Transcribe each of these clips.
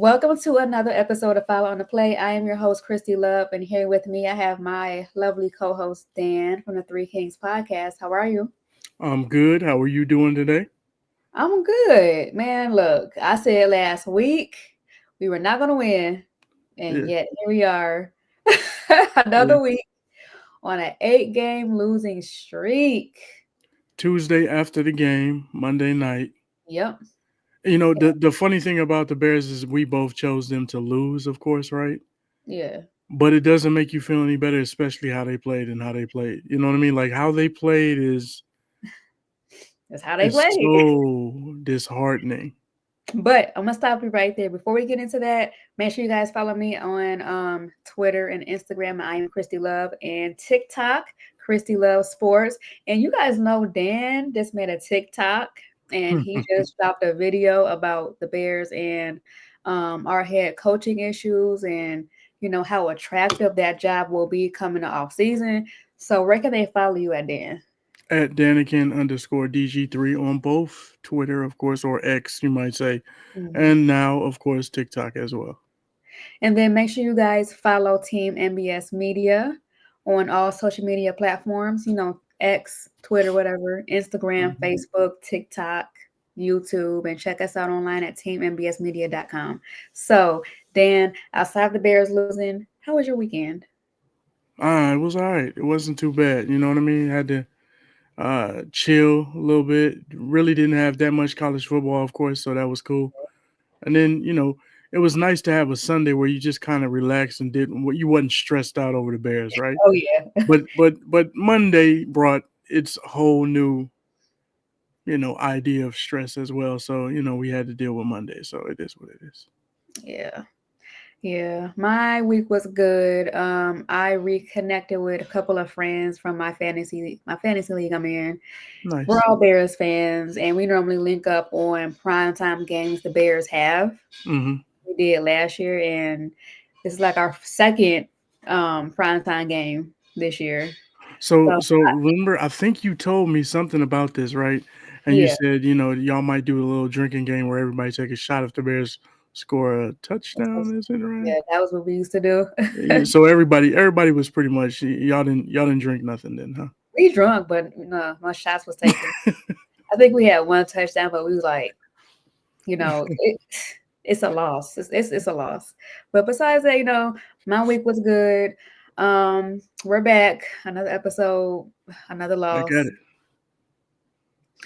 Welcome to another episode of Follow on the Play. I am your host, Kristy Love, and here with me, I have my lovely co-host, Dan from the Three Kings podcast. How are you? I'm good. How are you doing today? I'm good. Man, look, I said last week we were not going to win, and Yeah, yet here we are. yeah. Another week on an 8-game losing streak. Tuesday after the game, Monday night. Yep. The funny thing about the Bears is we both chose them to lose, of course, right? Yeah. But it doesn't make you feel any better, especially how they played and how they played. You know what I mean? Like how they played That's how they is play. so disheartening. But I'm gonna stop you right there. Before we get into that, make sure you guys follow me on Twitter and Instagram. I am Kristy Love and TikTok, Kristy Love Sports. And you guys know Dan just made a TikTok and he just dropped a video about the Bears and our head coaching issues and how attractive that job will be coming off season. So where can they follow you at, Dan? At Danikin_DG3 on both Twitter, of course, or X, you might say. Mhm. And now, of course, TikTok as well. And then make sure you guys follow Team MBS Media on all social media platforms, X, Twitter, whatever, Instagram, Mhm. Facebook, TikTok, YouTube, and check us out online at teammbsmedia.com. So, Dan, outside of the Bears losing, how was your weekend? It was all right. It wasn't too bad. You know what I mean? Had to chill a little bit. Really didn't have that much college football, of course, so that was cool. And then it was nice to have a Sunday where you just kind of relaxed and didn't you wasn't stressed out over the Bears, right? Oh, yeah. But Monday brought its whole new idea of stress as well. So we had to deal with Monday. So it is what it is. Yeah. Yeah, my week was good. I reconnected with a couple of friends from my fantasy league I'm in. We're Nice. all Bears fans, and we normally link up on primetime games the Bears have. Hmm. We did last year, and this is like our second primetime game this year. So So so remember, I think you told me something about this, right? And you yeah, said, y'all might do a little drinking game where everybody take a shot if the Bears score a touchdown. Is it right? yeah, that was what we used to do. Yeah, so everybody was pretty much y'all didn't drink nothing then, huh? We drunk, but no, my shots was taken. I think we had one touchdown, but we was like, it, it's a loss. It's a loss. But besides that, my week was good. We're back. Another episode, another Back loss. at it.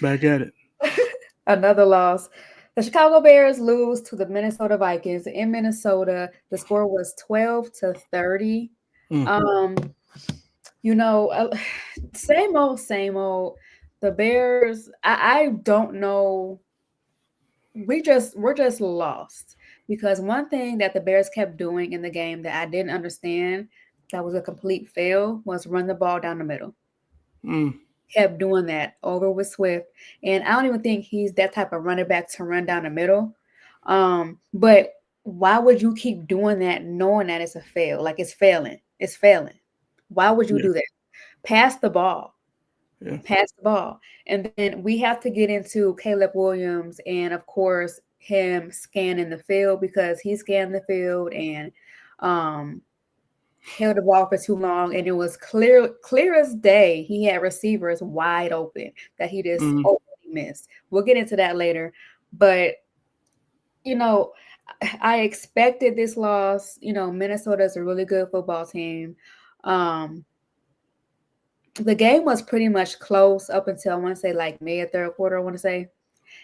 Back at it. Another loss. The Chicago Bears lose to the Minnesota Vikings in Minnesota. The score was 12-30. Mm. Um, you know, uh, same old, same old. The Bears, I don't know. We're just lost because one thing that the Bears kept doing in the game that I didn't understand that was a complete fail was run the ball down the middle. Mm. Kept doing that over with Swift, and I don't even think he's that type of running back to run down the middle. But why would you keep doing that knowing that it's a fail? Like it's failing. It's failing. Why would you Yeah. do that? Pass the ball. Yeah. Pass the ball. And then we have to get into Caleb Williams and of course him scanning the field because he scanned the field and um held the ball for too long and it was clear as day he had receivers wide open that he just Mm. openly missed. We'll get into that later. But you know, I expected this loss. Minnesota is a really good football team. Um, the game was pretty much close up until I want to say like mid third quarter, I want to say.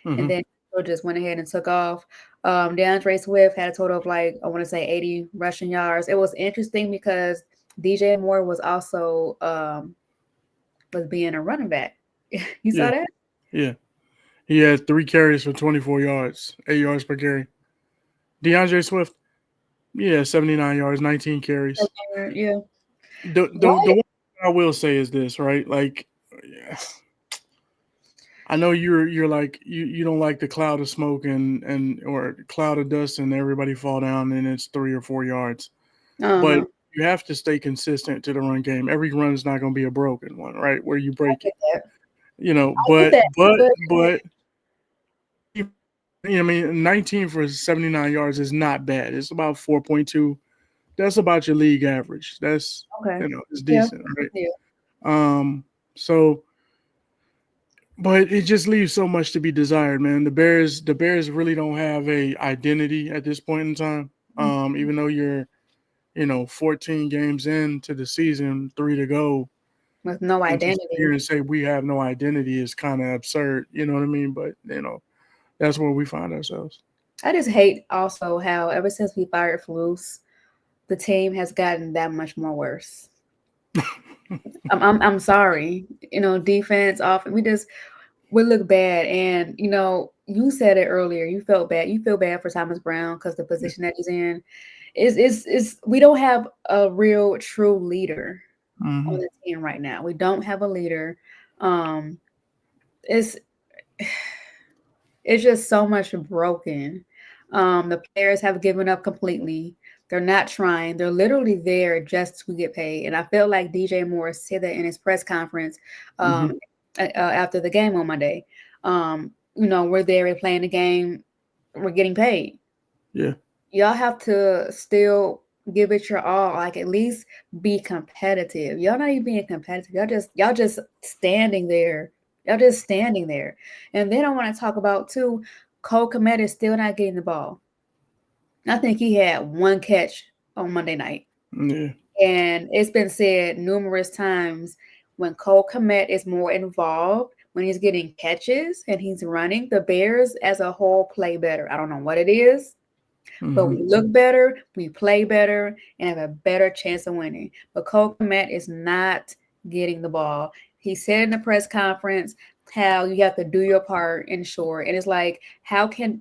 And Mm-hmm. then just went ahead and took off. DeAndre Swift had a total of like, I want to say 80 rushing yards. It was interesting because DJ Moore was also was being a running back. You saw Yeah. that? Yeah. He had 3 carries for 24 yards, 8 yards per carry. DeAndre Swift, yeah, 79 yards, 19 carries. Yeah. The one thing I will say is this, right? Like, yeah, I know you're like you don't like the cloud of smoke and or cloud of dust and everybody fall down and it's 3 or 4 yards, but Uh-huh. you have to stay consistent to the run game. Every run is not going to be a broken one, right? Where you I break get it, that. I get but that. But but I mean, 19 for 79 yards is not bad. It's about 4.2. That's about your league average. That's, Okay. it's Yeah. decent, right? Yeah. So, but it just leaves so much to be desired, man. The Bears really don't have a identity at this point in time. Even though you're, 14 games into the season, 3 to go, With no and to sit identity. here and say we have no identity is kind of absurd. You know what I mean? But that's where we find ourselves. I just hate also how ever since we fired Flus, the team has gotten that much more worse. I'm sorry. Defense, off we look bad. And you said it earlier. You felt bad. You feel bad for Thomas Brown because the Yeah. position that he's in is we don't have a real true leader on Hmm. the team right now. We don't have a leader. Um, it's it's just so much broken. The players have given up completely. They're not trying. They're literally there just to get paid. And I felt like DJ Moore said that in his press conference Hmm. um, after the game on Monday. We're there, we're playing the game, we're getting paid. Yeah. Y'all have to still give it your all. Like at least be competitive. Y'all not even being competitive. Y'all just standing there. Y'all just standing there. And then I want to talk about too. Cole Kmet is still not getting the ball. I think he had one catch on Monday night. Yeah. And it's been said numerous times when Cole Kmet is more involved, when he's getting catches and he's running, the Bears as a whole play better. I don't know what it is, but Hmm. we look better, we play better, and have a better chance of winning. But Cole Kmet is not getting the ball. He said in the press conference how you have to do your part in short. And it's like, how can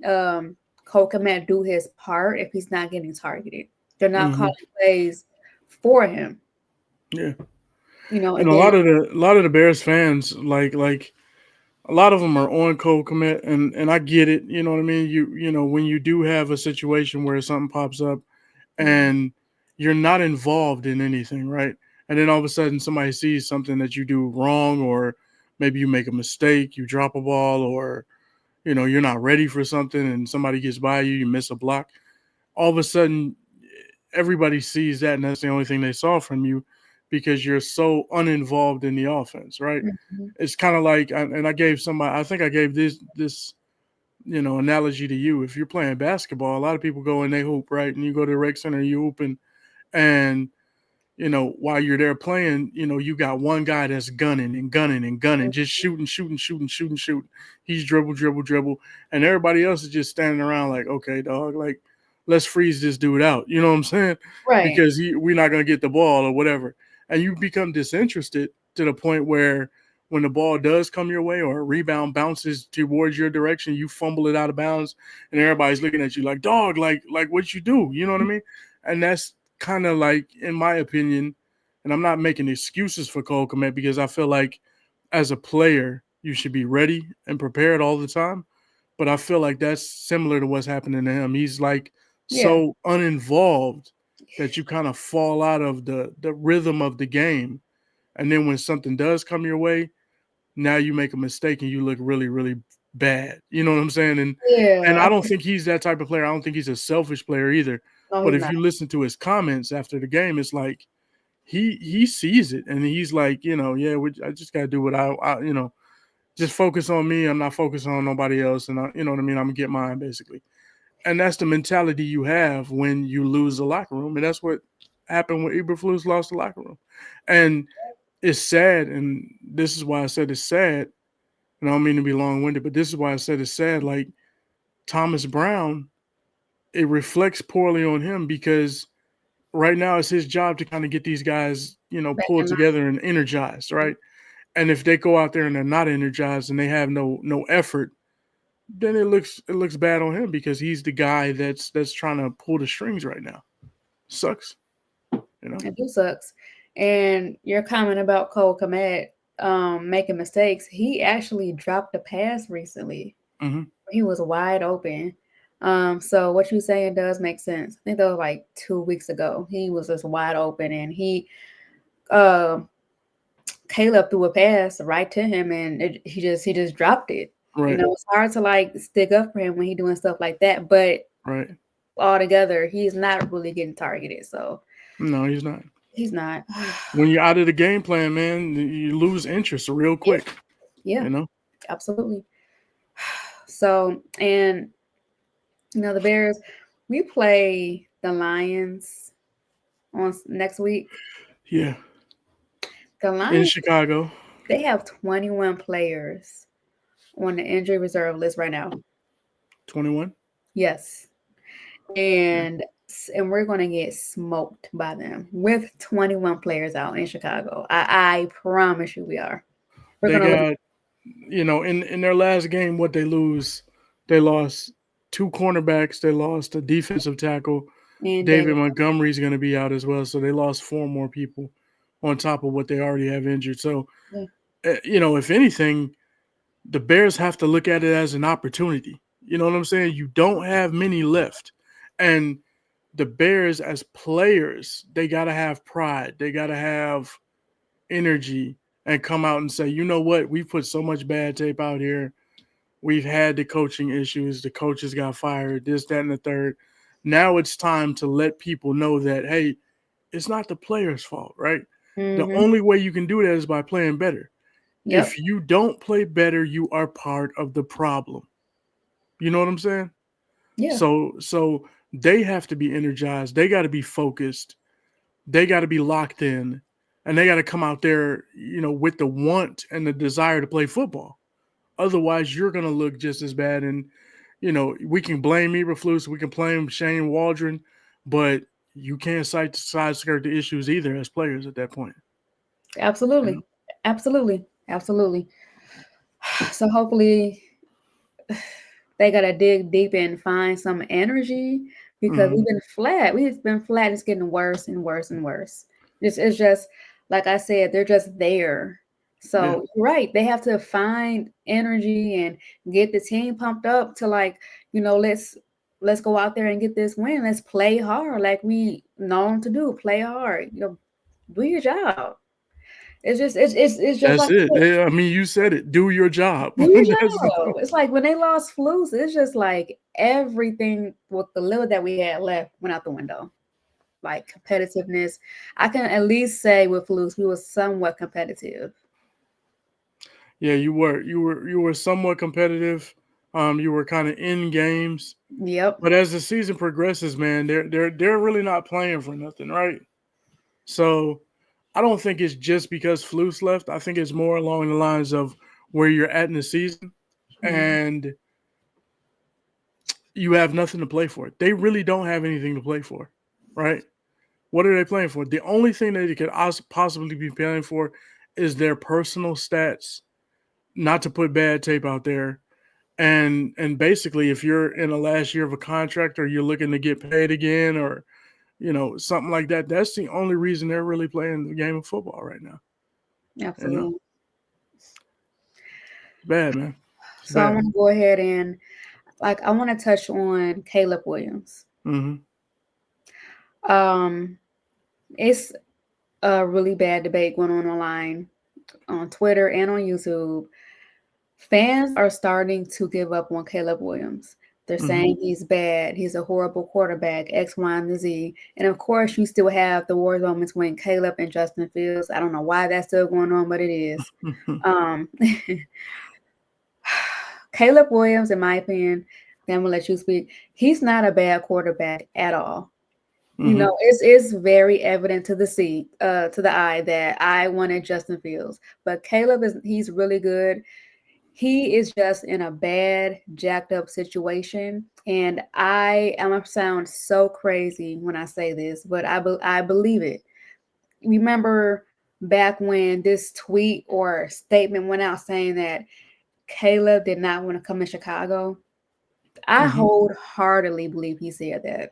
Cole Kmet do his part if he's not getting targeted? They're not Hmm. calling plays for him. Yeah. And And then a lot of the Bears fans like a lot of them are on Cole Komet, and I get it. You know what I mean? When you do have a situation where something pops up Mhm. and you're not involved in anything, right? And then all of a sudden somebody sees something that you do wrong, or maybe you make a mistake, you drop a ball, or you're not ready for something and somebody gets by you, you miss a block. All of a sudden everybody sees that, and that's the only thing they saw from you because you're so uninvolved in the offense, right? Mhm. It's kind of like, and I gave somebody, I think I gave this analogy to you. If you're playing basketball, a lot of people go and they hoop, right? And you go to the rec center, you hooping, and while you're there playing, you got one guy that's gunning and gunning and gunning, just shooting, shooting, shooting, shooting, shooting. He's dribble, dribble, dribble. And everybody else is just standing around like, okay, dog, like, let's freeze this dude out. You know what I'm saying? Right. Because we're not going to get the ball or whatever. And you become disinterested to the point where when the ball does come your way or a rebound bounces towards your direction, you fumble it out of bounds and everybody's looking at you like, dog, like what you do? You know what I mean? And that's kind of like, in my opinion, and I'm not making excuses for Cole Kmet because I feel like as a player, you should be ready and prepared all the time. But I feel like that's similar to what's happening to him. He's like Yeah. so uninvolved that you kind of fall out of the rhythm of the game. And then when something does come your way, now you make a mistake and you look really, really bad. You know what I'm saying? And Yeah. I don't think he's that type of player. I don't think he's a selfish player either. No, But he's if not. you listen to his comments after the game, it's like he sees it and he's like, yeah, I just gotta do what I just focus on me. I'm not focused on nobody else, and you know what I mean. I'm gonna get mine basically, and that's the mentality you have when you lose the locker room, and that's what happened when Eberflus lost the locker room, and it's sad, and this is why I said it's sad. And I don't mean to be long winded, but this is why I said it's sad. Like Thomas Brown, it reflects poorly on him because right now it's his job to kind of get these guys, Back pulled in together and energized, right? And if they go out there and they're not energized and they have no effort, then it looks bad on him because he's the guy that's trying to pull the strings right now. Sucks, you know. It do sucks. And your comment about Cole Komet making mistakes, he actually dropped a pass recently. Hmm. He was wide open. So what you're saying does make sense. I think that was like 2 weeks ago. He was just wide open, and uh, Caleb threw a pass right to him, and he just dropped it. You Right. know, it's hard to like stick up for him when he's doing stuff like that, but Right. altogether, he's not really getting targeted. So No, he's not. he's not. When you're out of the game plan, man, you lose interest real Yeah, quick. yeah, You know. absolutely. So, and the Bears, we play the Lions on next week. Yeah. The In Lions, Chicago. they have 21 players on the injury reserve list right now. 21. Yes. Yeah. And we're going to get smoked by them with 21 players out in Chicago. I promise you we are. We're They going to lose. got, in their last game, what they lose, they lost two cornerbacks. They lost a defensive tackle. And David David. Montgomery's going to be out as well. So they lost four more people on top of what they already have injured. So, Yeah. if anything, the Bears have to look at it as an opportunity. You know what I'm saying? You don't have many left. And the Bears, as players, they got to have pride. They got to have energy and come out and say, you know what? We've put so much bad tape out here. We've had the coaching issues. The coaches got fired, this, that, and the third. Now it's time to let people know that, hey, it's not the player's fault, right? The Mm-hmm. only way you can do that is by playing better. Yep. If you don't play better, you are part of the problem. You know what I'm saying? Yeah. So they have to be energized. They got to be focused. They got to be locked in, and they got to come out there, with the want and the desire to play football. Otherwise, you're gonna look just as bad. And we can blame Eberflus, we can blame Shane Waldron, but you can't side skirt the issues either as players at that point. You know? Absolutely. Absolutely. Absolutely. So hopefully they gotta dig deep and find some energy because Mm-hmm. we've been flat. We've been flat. It's getting worse and worse and worse. It's just like I said, they're just there. Yeah, So you're right. They have to find energy and get the team pumped up to like, let's go out there and get this win. Let's play hard like we known to do. Play hard. Do your job. It's just that's like it. I mean, you said it. Do your job. do your That's job. It's like when they lost Flus, it's just like everything with the little that we had left went out the window. Like competitiveness. I can at least say with Flus, we were somewhat competitive. Yeah, you were somewhat competitive. You were kind of in games, Yep. but as the season progresses, man, they're really not playing for nothing, right? So I don't think it's just because Flus left. I think it's more along the lines of where you're at in the season Mhm. and you have nothing to play for. They really don't have anything to play for, right? What are they playing for? The only thing that they could possibly be playing for is their personal stats, not to put bad tape out there. And basically, if you're in the last year of a contract or you're looking to get paid again or something like that, that's the only reason they're really playing the game of football right now. You know, Absolutely. it's bad, man. It's So I bad. want to go ahead and I want to touch on Caleb Williams. Mm-hmm. Um, it's a really bad debate going on online on Twitter and on YouTube. Fans are starting to give up on Caleb Williams. They're Mm-hmm. saying he's bad. He's a horrible quarterback, X, Y, and Z. And of course, you still have the war moments when Caleb and Justin Fields. I don't know why that's still going on, but it is. Um, Caleb Williams, in my opinion, I'm gonna let you speak. He's not a bad quarterback at all. Mm-hmm. It's very evident to the eye that I wanted Justin Fields, but he's really good. He is just in a bad, jacked up situation. And I am gonna sound so crazy when I say this, but I believe it. Remember back when this tweet or statement went out saying that Caleb did not want to come to Chicago? I Mm-hmm. wholeheartedly believe he said that.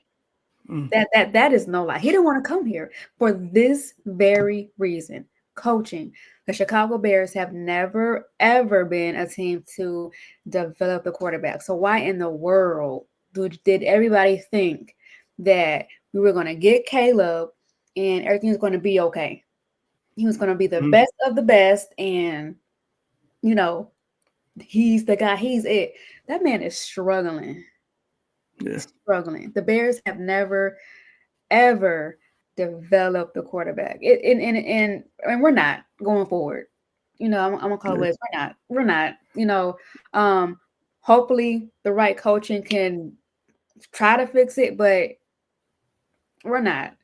Mm-hmm. That is no lie. He didn't want to come here for this very reason. Coaching. The Chicago Bears have never ever been a team to develop the quarterback. So why in the world did everybody think that we were going to get Caleb and everything was going to be okay? He was going to be the best of the best, and you know He's the guy. He's it. That man is struggling. Yeah. Struggling. The Bears have never ever developed the quarterback. And we're not going forward. I'm gonna call it Yeah. what it is. We're not. Um, hopefully the right coaching can try to fix it, but we're not.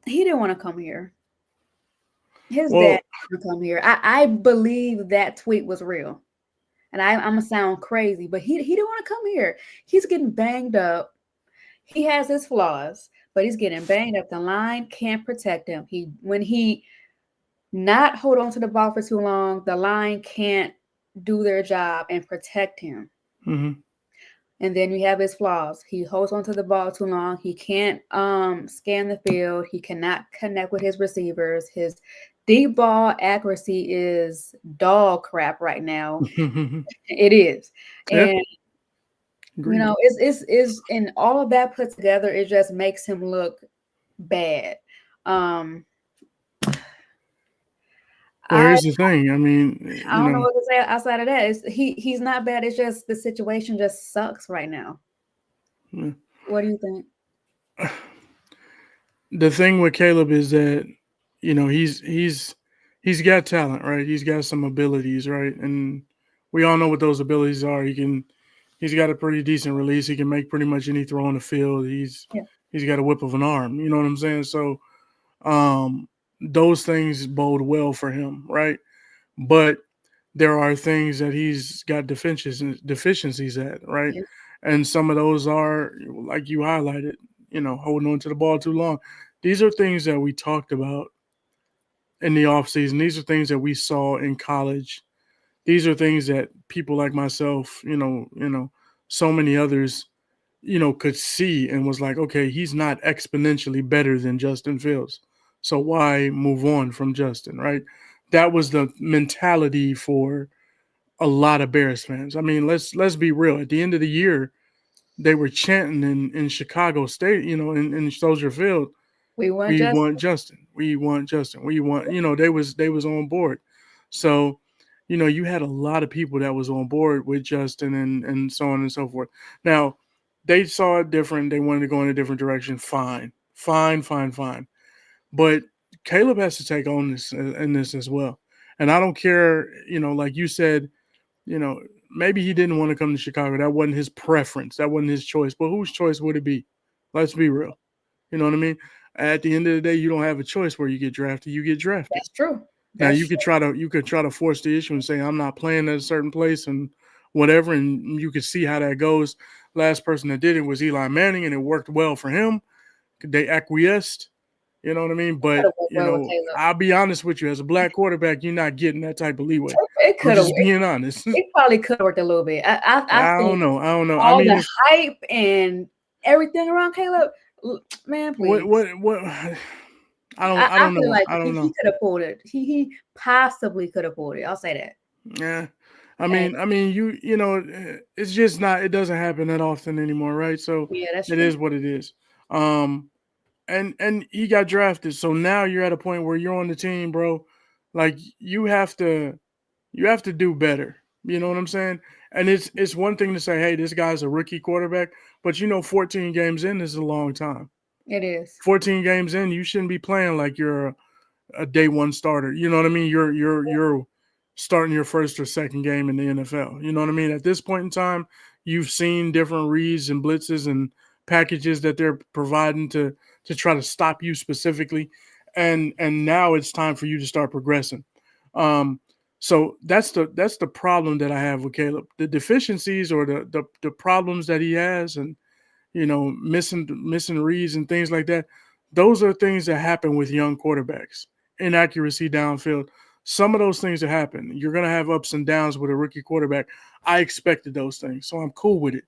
He didn't want to come here. His dad Well, didn't come here. I believe that tweet was real. And I'm gonna sound crazy, but he didn't want to come here. He's getting banged up. He has his flaws, but he's getting banged up. The line can't protect him. When he not hold on to the ball for too long, the line can't do their job and protect him. mm-hmm. And then you have his flaws. He holds onto the ball too long. He can't scan the field. He cannot connect with his receivers. His deep ball accuracy is dog crap right now. It is. Yeah. And Agreed. it's and all of that put together, it just makes him look bad. Um Well, I here's the thing. I mean, I don't know what to say outside of that. He's not bad. It's just the situation just sucks right now. yeah. What do you think? The thing with Caleb is that he's got talent, right? He's got some abilities, right? And we all know what those abilities are. He's got a pretty decent release. He can make pretty much any throw on the field. Yeah, He's got a whip of an arm. You know what I'm saying? So um, those things bode well for him, right? But there are things that he's got deficiencies at, right? yeah. And some of those are, like you highlighted, holding on to the ball too long. These are things that we talked about in the offseason. These are things that we saw in college. These are things that people like myself, so many others, could see and was like, okay, he's not exponentially better than Justin Fields. So why move on from Justin, right? That was the mentality for a lot of Bears fans. I mean, let's be real. At the end of the year, they were chanting in Chicago State, in Soldier Field, We want we just want Justin. We want Justin. We want, they was on board. So, you had a lot of people that was on board with Justin and so on and so forth. Now, they saw it different. They wanted to go in a different direction. Fine. Fine, fine, fine. But Caleb has to take on this in this as well. And I don't care, like you said, you know, maybe he didn't want to come to Chicago. That wasn't his preference. That wasn't his choice. But whose choice would it be? Let's be real. You know what I mean? At the end of the day, you don't have a choice where you get drafted. You get drafted. that's true. Now That's true. you could try to force the issue and say I'm not playing at a certain place and whatever, and you could see how that goes. Last person that did it was Eli Manning, and it worked well for him. They acquiesced. You know what I mean? Could But have worked well with Caleb. I'll be honest with you. As a black quarterback, you're not getting that type of leeway. It I'm could have. just being honest. It probably could have worked a little bit. I I think don't know. I don't know. I all mean, the it's hype and everything around Caleb, man, please. what I, I I don't feel know. like I don't he know. could have pulled it. He possibly could have pulled it. I'll say that. Yeah. And It's just not. It doesn't happen that often anymore, right? So yeah, that's it true. is what it is. Um, and he got drafted, so now you're at a point where you're on the team, bro. Like you have to do better. You know what I'm saying? And it's one thing to say, hey, this guy's a rookie quarterback, but 14 games in is a long time. It is. 14 games in, you shouldn't be playing like you're a day one starter. You know what I mean? You're starting your first or second game in the NFL. You know what I mean? At this point in time, you've seen different reads and blitzes and packages that they're providing to try to stop you specifically, and now it's time for you to start progressing. Um, so that's the problem that I have with Caleb. The deficiencies or the problems that he has, and missing reads and things like that. Those are things that happen with young quarterbacks. Inaccuracy downfield. Some of those things that happen. You're gonna have ups and downs with a rookie quarterback. I expected those things, so I'm cool with it.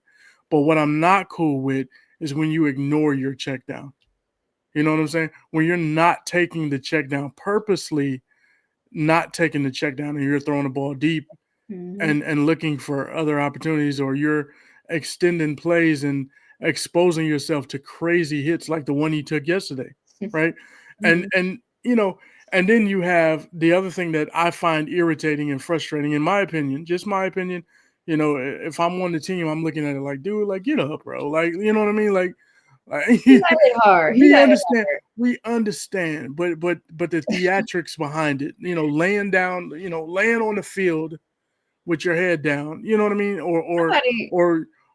But what I'm not cool with is when you ignore your check down. You know what I'm saying? When you're not taking the check down purposely, not taking the check down, and you're throwing the ball deep Hmm. and looking for other opportunities, or you're extending plays and exposing yourself to crazy hits like the one he took yesterday, right? And Hmm. and you know And then you have the other thing that I find irritating and frustrating, in my opinion, just my opinion. If I'm on the team, I'm looking at it like, dude, like get up, bro. Like, you know what I mean? Like He got hit hard. He we got hit understand, hard. but the theatrics behind it, laying down, laying on the field with your head down, you know what I mean? Somebody,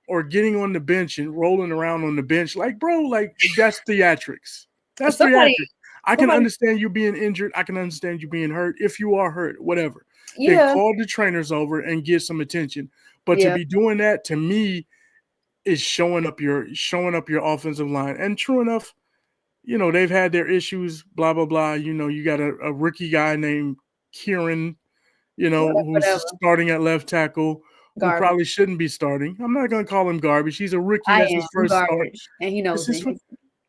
Or getting on the bench and rolling around on the bench, like bro, like that's theatrics. That's somebody, theatrics. I can somebody. understand you being injured. I can understand you being hurt. If you are hurt, whatever, then Yeah, call the trainers over and get some attention. But to yeah. be doing that to me is showing up your offensive line. And true enough, they've had their issues, blah blah blah. You got a rookie guy named Kieran, who's Whatever. starting at left tackle, who Garbage. probably shouldn't be starting. I'm not gonna call him garbage. He's a rookie. I That's am. his I'm first start. garbage, and he It's knows his it. first,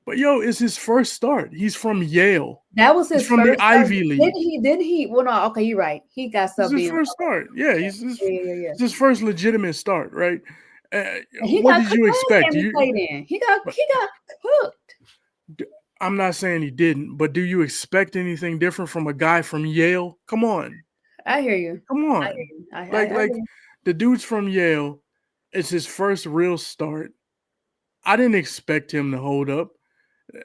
but yo, it's his first start. He's from Yale. That was He's his from the first start. Ivy Didn't League. he? Didn't he? Well, no. Okay, you're right. He got This is stuff his being. first start. Yeah, Okay. Yeah, yeah, yeah. it's his first legitimate start, right? And he What got did cooked you last expect? game he played in. But He got cooked. I'm not saying he didn't, but do you expect anything different from a guy from Yale? Come on, I hear you. come I hear on. you. I Like hear you. the dude's from Yale. It's his first real start. I didn't expect him to hold up,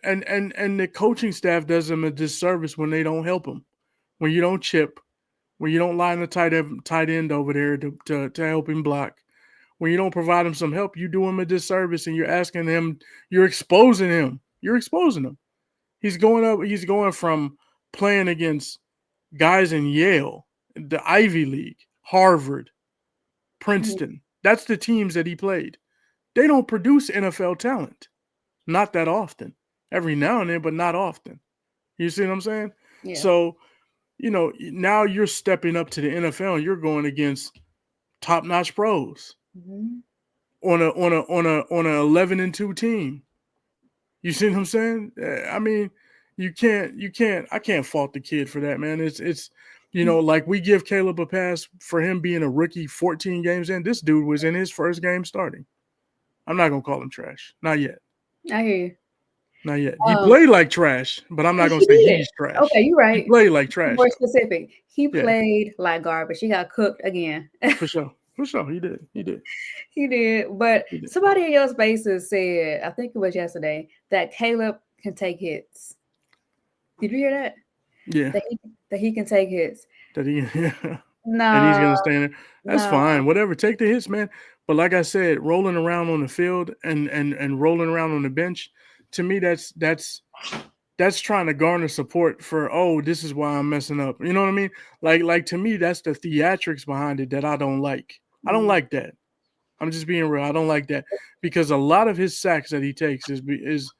and the coaching staff does him a disservice when they don't help him, when you don't chip, when you don't line the tight end over there to help him block, when you don't provide him some help, you do him a disservice, and you're exposing him. You're exposing him. He's going up. He's going from playing against guys in Yale, the Ivy League, Harvard, Mhm. Princeton. That's the teams that he played. They don't produce NFL talent. Not that often. Every now and then, but not often. You see what I'm saying? Yeah. So, now you're stepping up to the NFL and you're going against top-notch pros Mhm. on a 11-2 team. You see what I'm saying? I mean, I can't fault the kid for that, man. Like we give Caleb a pass for him being a rookie 14 games in. This dude was in his first game starting. I'm not gonna call him trash. Not yet. I hear you. Not yet. He Um, played like trash, but I'm not gonna he say did. he's trash. Okay, you're He right. played like Be trash more though. specific. He Yeah, played like garbage. He got cooked again. for sure. For sure. He did. He did. He did. But He did. somebody in your spaces said, I think it was yesterday, that Caleb can take hits. Did you hear that? Yeah. That he can take hits. That he yeah. And he's No, gonna stay in there. That's no. fine. Whatever. Take the hits, man. But like I said, rolling around on the field and rolling around on the bench, to me that's trying to garner support for, oh, this is why I'm messing up. You know what I mean? Like to me, that's the theatrics behind it that I don't like. I don't Mm, like that. I'm just being real. I don't like that because a lot of his sacks that he takes is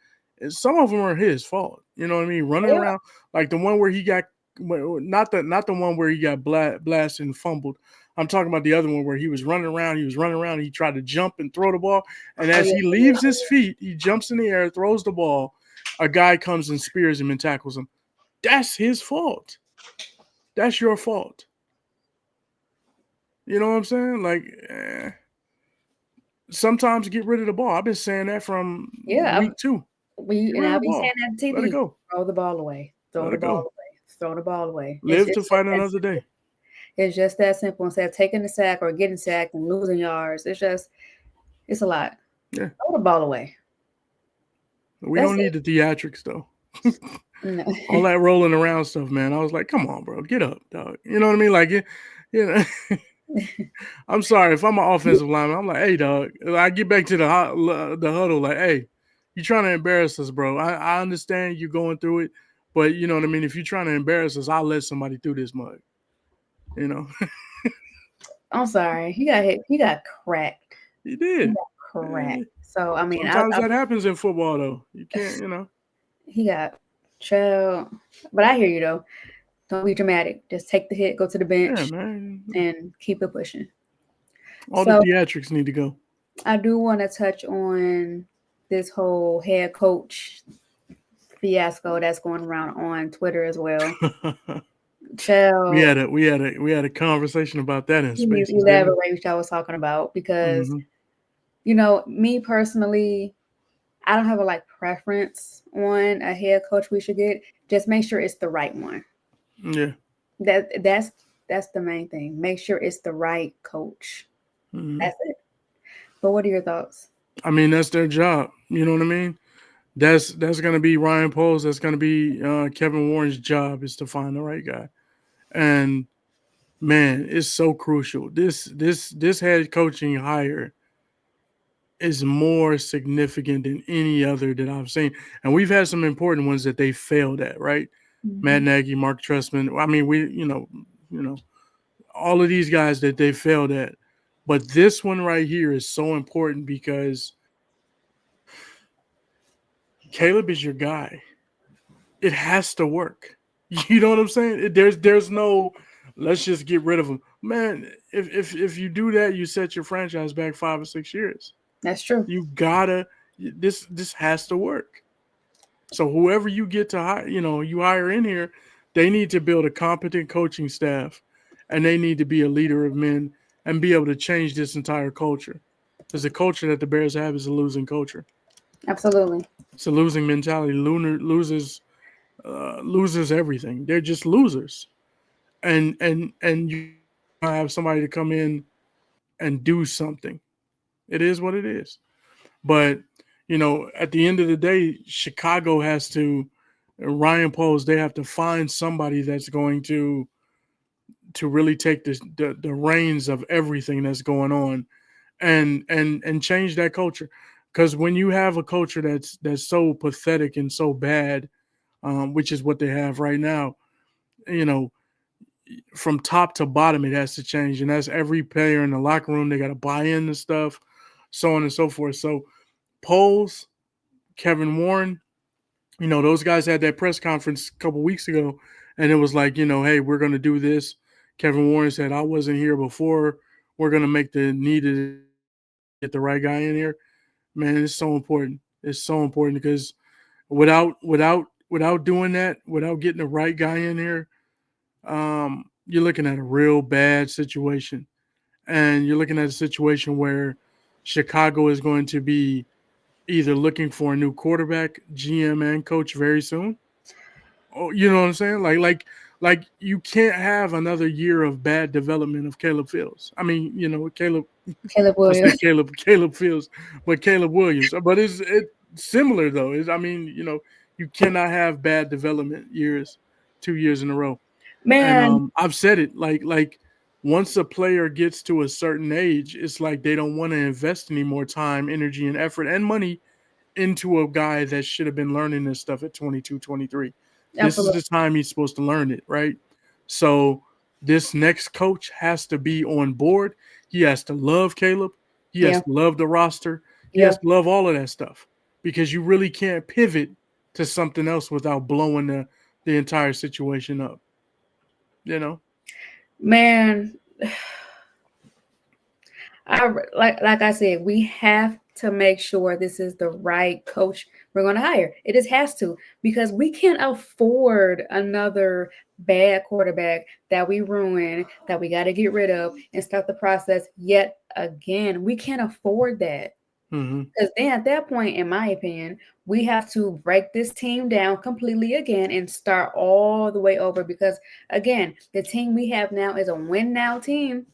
some of them are his fault. You know what I mean? Running yeah. around like the one where he got not the one where he got blasted and fumbled. I'm talking about the other one where he was running around. He was running around. He tried to jump and throw the ball, and Oh as yeah. he leaves his feet, he jumps in the air, throws the ball. A guy comes and spears him and tackles him. That's his fault. That's your fault. You know what I'm saying? Like, sometimes get rid of the ball. I've been saying that from Yeah. week two. Get rid of I'll the be saying ball. that on Let it TV. go. Throw the ball away. Throw Let the it ball go. away. Throw the ball away. Live to It's just fight that another simple. day. It's just that simple. Instead of taking the sack or getting sacked and losing yards, it's a lot. Yeah. Throw the ball away. We That's don't need the theatrics though. it. All that rolling around stuff, man. I was like, come on, bro, get up, dog. You know what I mean? Like, you know, I'm sorry if I'm an offensive lineman. I'm like, hey, dog. I get back to the huddle, like, hey, you trying to embarrass us, bro? I understand you going through it, but you know what I mean. If you're trying to embarrass us, I'll let somebody through this mug. You know, I'm sorry. He got hit. He got cracked. he He did. got cracked. Eh, So I mean, Sometimes that happens in football, though. You can't, he got chill. But I hear you though. Don't be dramatic. Just take the hit, go to the Yeah, bench, man. and keep it pushing. All the So theatrics need to go. I do want to touch on this whole head coach fiasco that's going around on Twitter as well. Chill. we had a conversation about that in Please spaces, didn't we? elaborate what I was talking about because Mm-hmm. me personally, I don't have a preference on a head coach we should get. Just make sure it's the right one. Yeah. That's the main thing. Make sure it's the right coach. Mhm. That's it. But what are your thoughts? I mean, that's their job. You know what I mean? That's gonna be Ryan Poles. That's gonna be Kevin Warren's job is to find the right guy. And man, it's so crucial. This head coaching hire is more significant than any other that I've seen. And we've had some important ones that they failed at, right? Matt Mhm. Nagy, Mark Trestman. I mean, you know, all of these guys that they failed at. But this one right here is so important because Caleb is your guy. It has to work. You know what I'm saying? There's no let's just get rid of him. Man, if you do that, you set your franchise back 5 or 6 years. That's true. You gotta this has to work. So whoever you get to hire, you hire in here, they need to build a competent coaching staff, and they need to be a leader of men and be able to change this entire culture. Because the culture that the Bears have is a losing culture. Absolutely. It's a losing mentality. Losers everything. They're just losers, and you have somebody to come in and do something. It is what it is. But at the end of the day, Chicago has to Ryan Poles. They have to find somebody that's going to really take the reins of everything that's going on and change that culture. Because when you have a culture that's so pathetic and so bad, which is what they have right now, you know, from top to bottom, it has to change, and that's every player in the locker room. They got to buy in and stuff, so on and so forth. So Poles, Kevin Warren, those guys had that press conference a couple weeks ago, and it was like, hey, we're going to do this. Kevin Warren said, I wasn't here before. We're going to make the needed get the right guy in here. Man, it's so important. It's so important because without doing that, without getting the right guy in here, you're looking at a real bad situation, and you're looking at a situation where Chicago is going to be either looking for a new quarterback, GM, and coach very soon. Oh, you know what I'm saying? Like you can't have another year of bad development of Caleb Fields. I mean, Caleb. Caleb I said Williams. Caleb Fields, but Caleb Williams. But it similar though. I mean, you cannot have bad development years, 2 years in a row. And Man, I've said it like once a player gets to a certain age, it's like they don't want to invest any more time, energy, and effort and money into a guy that should have been learning this stuff at 22, 23. This is absolutely. the time he's supposed to learn it, right? So this next coach has to be on board. He has to love Caleb. He has Yeah. to love the roster. He Yeah. has to love all of that stuff because you really can't pivot to something else without blowing the entire situation up, you know? Man, like I said, we have to make sure this is the right coach we're going to hire. It just has to, because we can't afford another bad quarterback that we ruin, that we got to get rid of and start the process yet again. We can't afford that. Mm-hmm. Because then at that point, in my opinion, we have to break this team down completely again and start all the way over. Because again, the team we have now is a win now team.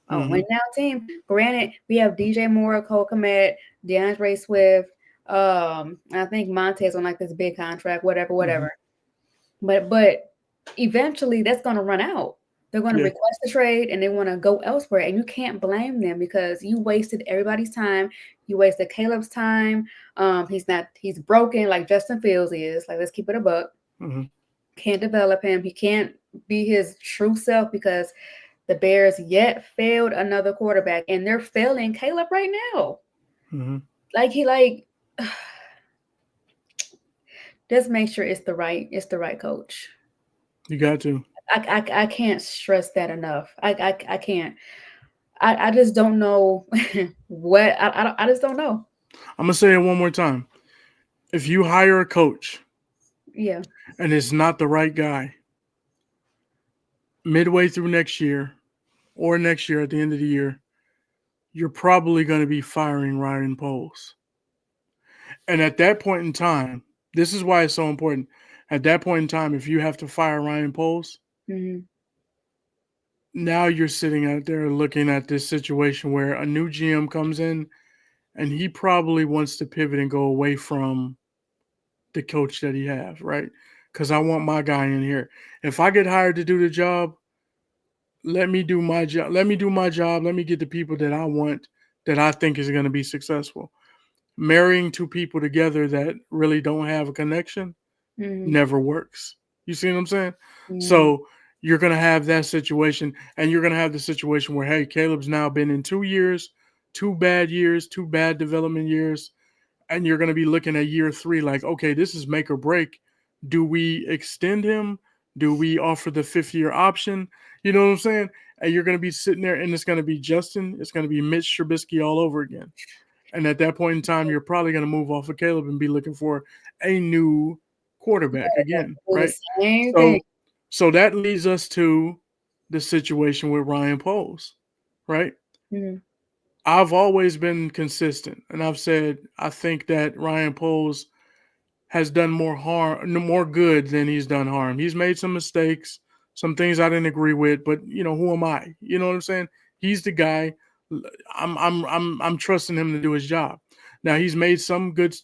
A Mm-hmm. win now team. Granted, we have DJ Moore, Cole Komet, DeAndre Swift. I think Montez on like this big contract, whatever, Mm-hmm. whatever. But eventually that's gonna run out. They're gonna Yeah. request a trade and they want to go elsewhere. And you can't blame them because you wasted everybody's time. You wasted Caleb's time. He's broken like Justin Fields is. Like, let's keep it a buck. Mm-hmm. Can't develop him. He can't be his true self because the Bears yet failed another quarterback, and they're failing Caleb right now. Mm-hmm. Like he like just make sure it's the right coach. You got to. I can't stress that enough. I can't. I just don't know what I just don't know. I'm gonna say it one more time. If you hire a coach Yeah, and it's not the right guy, midway through next year or next year at the end of the year, you're probably going to be firing Ryan Poles. And at that point in time, this is why it's so important. At that point in time, if you have to fire Ryan Poles, Mm-hmm. now you're sitting out there looking at this situation where a new GM comes in and he probably wants to pivot and go away from the coach that he has, right? Because I want my guy in here. If I get hired to do the job, let me do my job. Let me do my job. Let me get the people that I want that I think is going to be successful. Marrying two people together that really don't have a connection Mm-hmm. never works. You see what I'm saying? Mm-hmm. So you're going to have that situation, and you're going to have the situation where, hey, Caleb's now been in 2 years, 2 bad years, 2 bad development years, and you're going to be looking at year 3 like, okay, this is make or break. Do we extend him? Do we offer the 5th-year option? You know what I'm saying? And you're going to be sitting there, and it's going to be Justin, it's going to be Mitch Trubisky all over again. And at that point in time, you're probably going to move off of Caleb and be looking for a new quarterback again, Do the right? same thing. So that leads us to the situation with Ryan Poles, right? Mm-hmm. I've always been consistent, and I've said I think that Ryan Poles has done more harm, more good than he's done harm. He's made some mistakes, some things I didn't agree with, but who am I? You know what I'm saying? He's the guy. I'm trusting him to do his job. Now he's made some good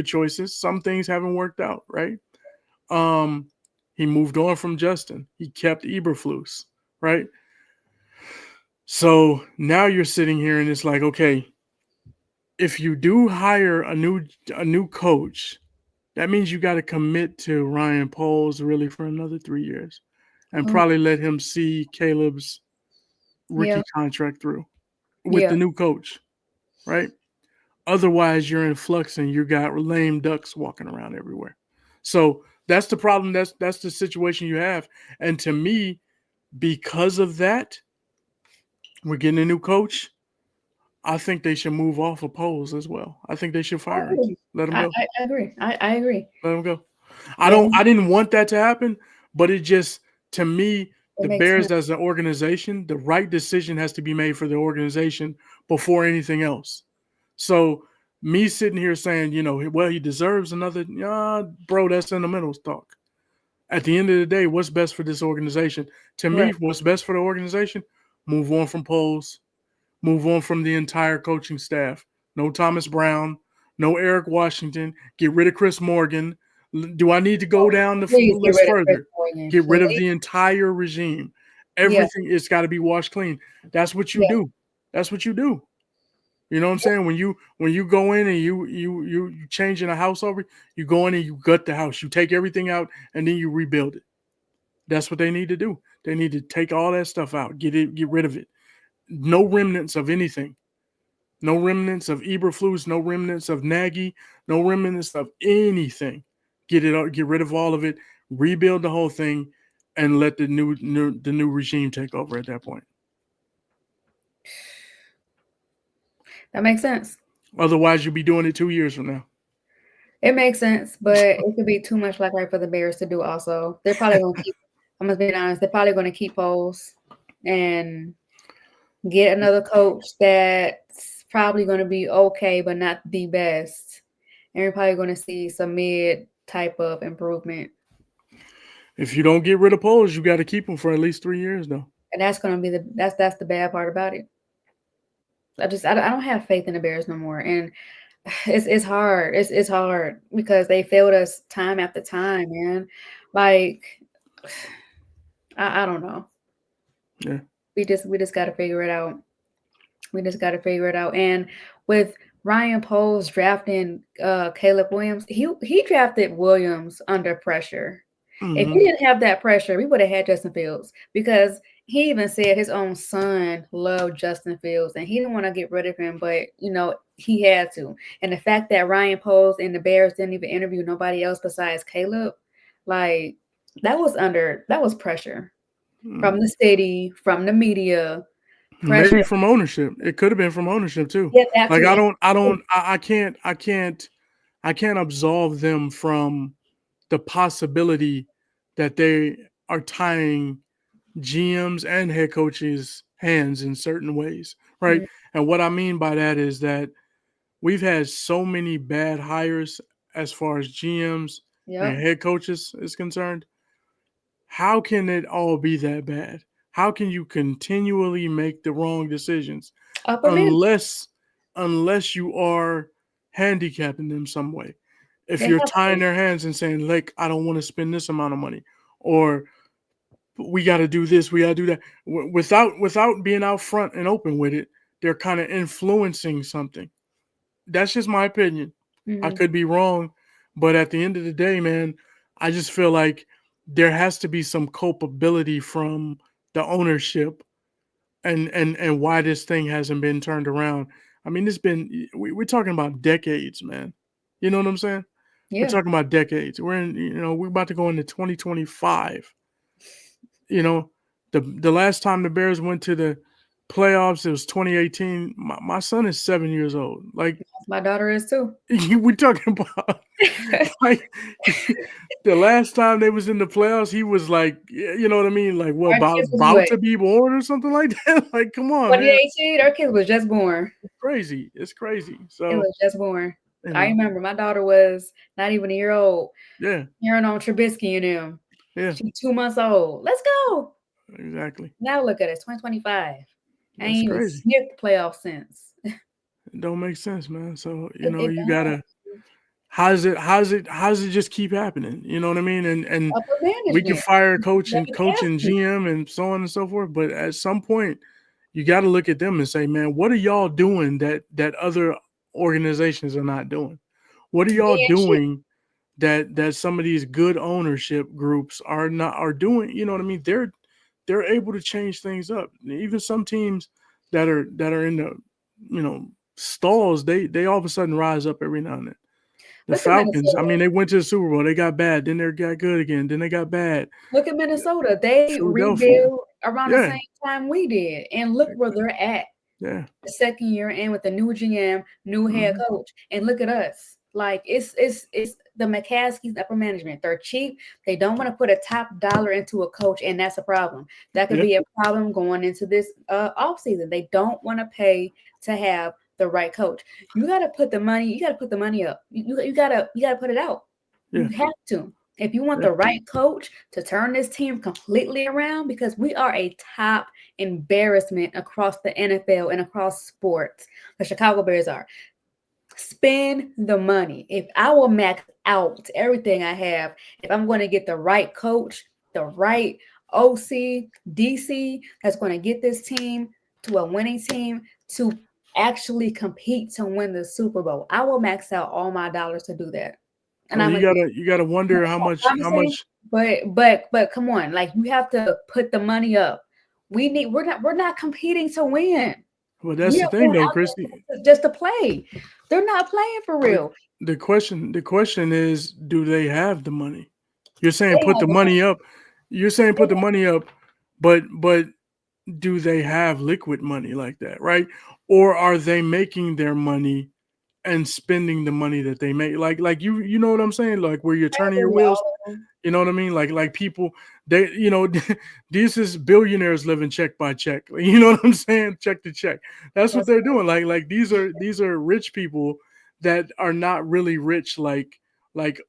choices. Some things haven't worked out, right? Um, he moved on from Justin. He kept Eberflus, right? So now you're sitting here and it's like, okay, if you do hire a new coach, that means you got to commit to Ryan Poles really for another 3 years, and Oh, probably let him see Caleb's yeah. rookie contract through with Yeah. the new coach, right? Otherwise, you're in flux and you got lame ducks walking around everywhere. So that's the problem. That's the situation you have. And to me, because of that, we're getting a new coach. I think they should move off of Poles as well. I think they should I fire him. agree. Let him go. I agree. I agree. Let him go. I Let don't. him, I didn't want that to happen, but it just to me, it the makes sense. Bears as an organization, the right decision has to be made for the organization before anything else. So me sitting here saying, well, he deserves another. Bro, that's sentimental talk. At the end of the day, what's best for this organization? To me, Right. what's best for the organization? Move on from polls. Move on from the entire coaching staff. No Thomas Brown. No Eric Washington. Get rid of Chris Morgan. Do I need to go down the Please get list rid of Chris further? Morgan. Get rid of Please. the entire regime. Yeah. Everything, it's got to be washed clean. That's what you Yeah. do. That's what you do. You know what I'm saying? When you go in and you changing a house over, you go in and you gut the house. You take everything out and then you rebuild it. That's what they need to do. They need to take all that stuff out. Get rid of it. No remnants of anything. No remnants of Eberflus, no remnants of Nagy, no remnants of anything. Get rid of all of it, rebuild the whole thing, and let the new regime take over at that point. That makes sense. Otherwise, you'll be doing it 2 years from now. It makes sense, but it could be too much like right for the Bears to do also. They're probably gonna keep I'm just being honest, they're probably gonna keep Poles and get another coach that's probably gonna be okay, but not the best. And we're probably gonna see some mid type of improvement. If you don't get rid of polls, you got to keep them for at least 3 years, though. And that's gonna be that's the bad part about it. I don't have faith in the Bears no more. And it's hard. It's hard because they failed us time after time, man. Like I don't know. Yeah. We just got to figure it out. We just got to figure it out. And with Ryan Poles drafting Caleb Williams, he drafted Williams under pressure. If he Mm-hmm. didn't have that pressure, we would have had Justin Fields because he even said his own son loved Justin Fields and he didn't want to get rid of him, but he had to. And the fact that Ryan Poles and the Bears didn't even interview nobody else besides Caleb, like that was pressure from the city, from the media, pressure. Maybe from ownership. It could have been from ownership too. Yeah, that Like too. I can't absolve them from the possibility that they are tying GMs and head coaches' hands in certain ways, right? Mm, And what I mean by that is that we've had so many bad hires as far as GMs and Yep. head coaches is concerned, how can it all be that bad? How can you continually make the wrong decisions Upper management. unless you are handicapping them some way? If They you're have tying to. their hands and saying, like, I don't want to spend this amount of money, or we got to do this, we got to do that, without being out front and open with it, they're kind of influencing something. That's just my opinion. I Hmm. could be wrong, but at the end of the day, man, I just feel like there has to be some culpability from the ownership, and why this thing hasn't been turned around. I mean, we're talking about decades, man. You know what I'm saying? We're Yeah. talking about decades. We're about to go into 2025. You know, the last time the Bears went to the playoffs, it was 2018. My son is 7 years old. Like, My daughter is too. we're talking about, like, the last time they was in the playoffs, he was like, you know what I mean? Like, what, Our kids was about what? to be born or something like that? Like, come on, man. 2018. Our kids was just born. It's crazy. It's crazy. It So, was just born. you I know, remember my daughter was not even a year old. yeah, Hearing on Trubisky and them. yeah, She's 2 months old. Let's go. exactly. Now look at it. It's 2025. I That's ain't even crazy. sniffed the playoff since. It don't make sense, man. So, It you don't. gotta, how does it just keep happening? You know what I mean? And Upper we can management. fire Let coach and GM and so on and so forth, but at some point you got to look at them and say, man, what are y'all doing that other organizations are not doing? What are y'all being shit. doing that some of these good ownership groups are doing? You know what I mean? They're able to change things up. Even some teams that are in the, you know, stalls, they all of a sudden rise up every now and then. The Look at Falcons, I Minnesota. mean, they went to the Super Bowl. They got bad. Then they got good again. Then they got bad. Look at Minnesota. They Philadelphia. rebuilt around the Yeah. same time we did. And look where they're at. Yeah. The second year in with the new GM, new head Hmm. coach. And look at us. Like it's the McCaskies upper management. They're cheap. They don't want to put a top dollar into a coach, and that's a problem. That could Yeah. be a problem going into this off season. They don't want to pay to have the right coach. You gotta put the money, you gotta put the money up. You gotta put it out. You Yeah. have to. If you want Yeah. the right coach to turn this team completely around, because we are a top embarrassment across the NFL and across sports. The Chicago Bears are. Spend the money. If I will max out everything I have, if I'm going to get the right coach, the right OC, DC that's going to get this team to a winning team to actually compete to win the Super Bowl, I will max out all my dollars to do that. And Well, I'm gonna you gotta wonder how much promising, but come on, like you have to put the money up. We're not competing to win. well, We that's the are thing going though, out Kristy. there just to play. They're not playing for The real. the question is, do they have the money? You're saying They put have the the money money. up. You're saying put the money up, but do they have liquid money like that, right? Or are they making their money and spending the money that they make? Like you know what I'm saying? Like, where you're turning your Probably wheels. all of them. You know what I mean? Like people, they, these is billionaires living check by check. You know what I'm saying? Check to check. That's what That's they're doing. Like these are rich people that are not really rich, like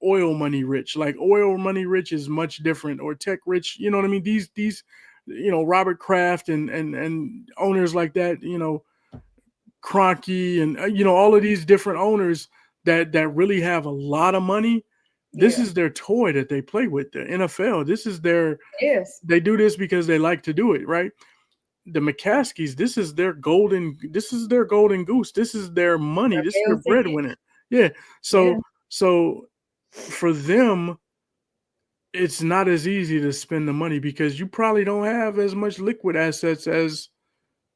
oil money rich. Like oil money rich is much different, or tech rich. You know what I mean? These Robert Kraft and owners like that. Cronky and all of these different owners that really have a lot of money. This Yeah, is their toy that they play with. The NFL, this is their, it is. they do this because they like to do it, right? The McCaskies, this is their golden goose. This is their money. Their This is their meal ticket. breadwinner. Yeah. Yeah, So for them, it's not as easy to spend the money because you probably don't have as much liquid assets as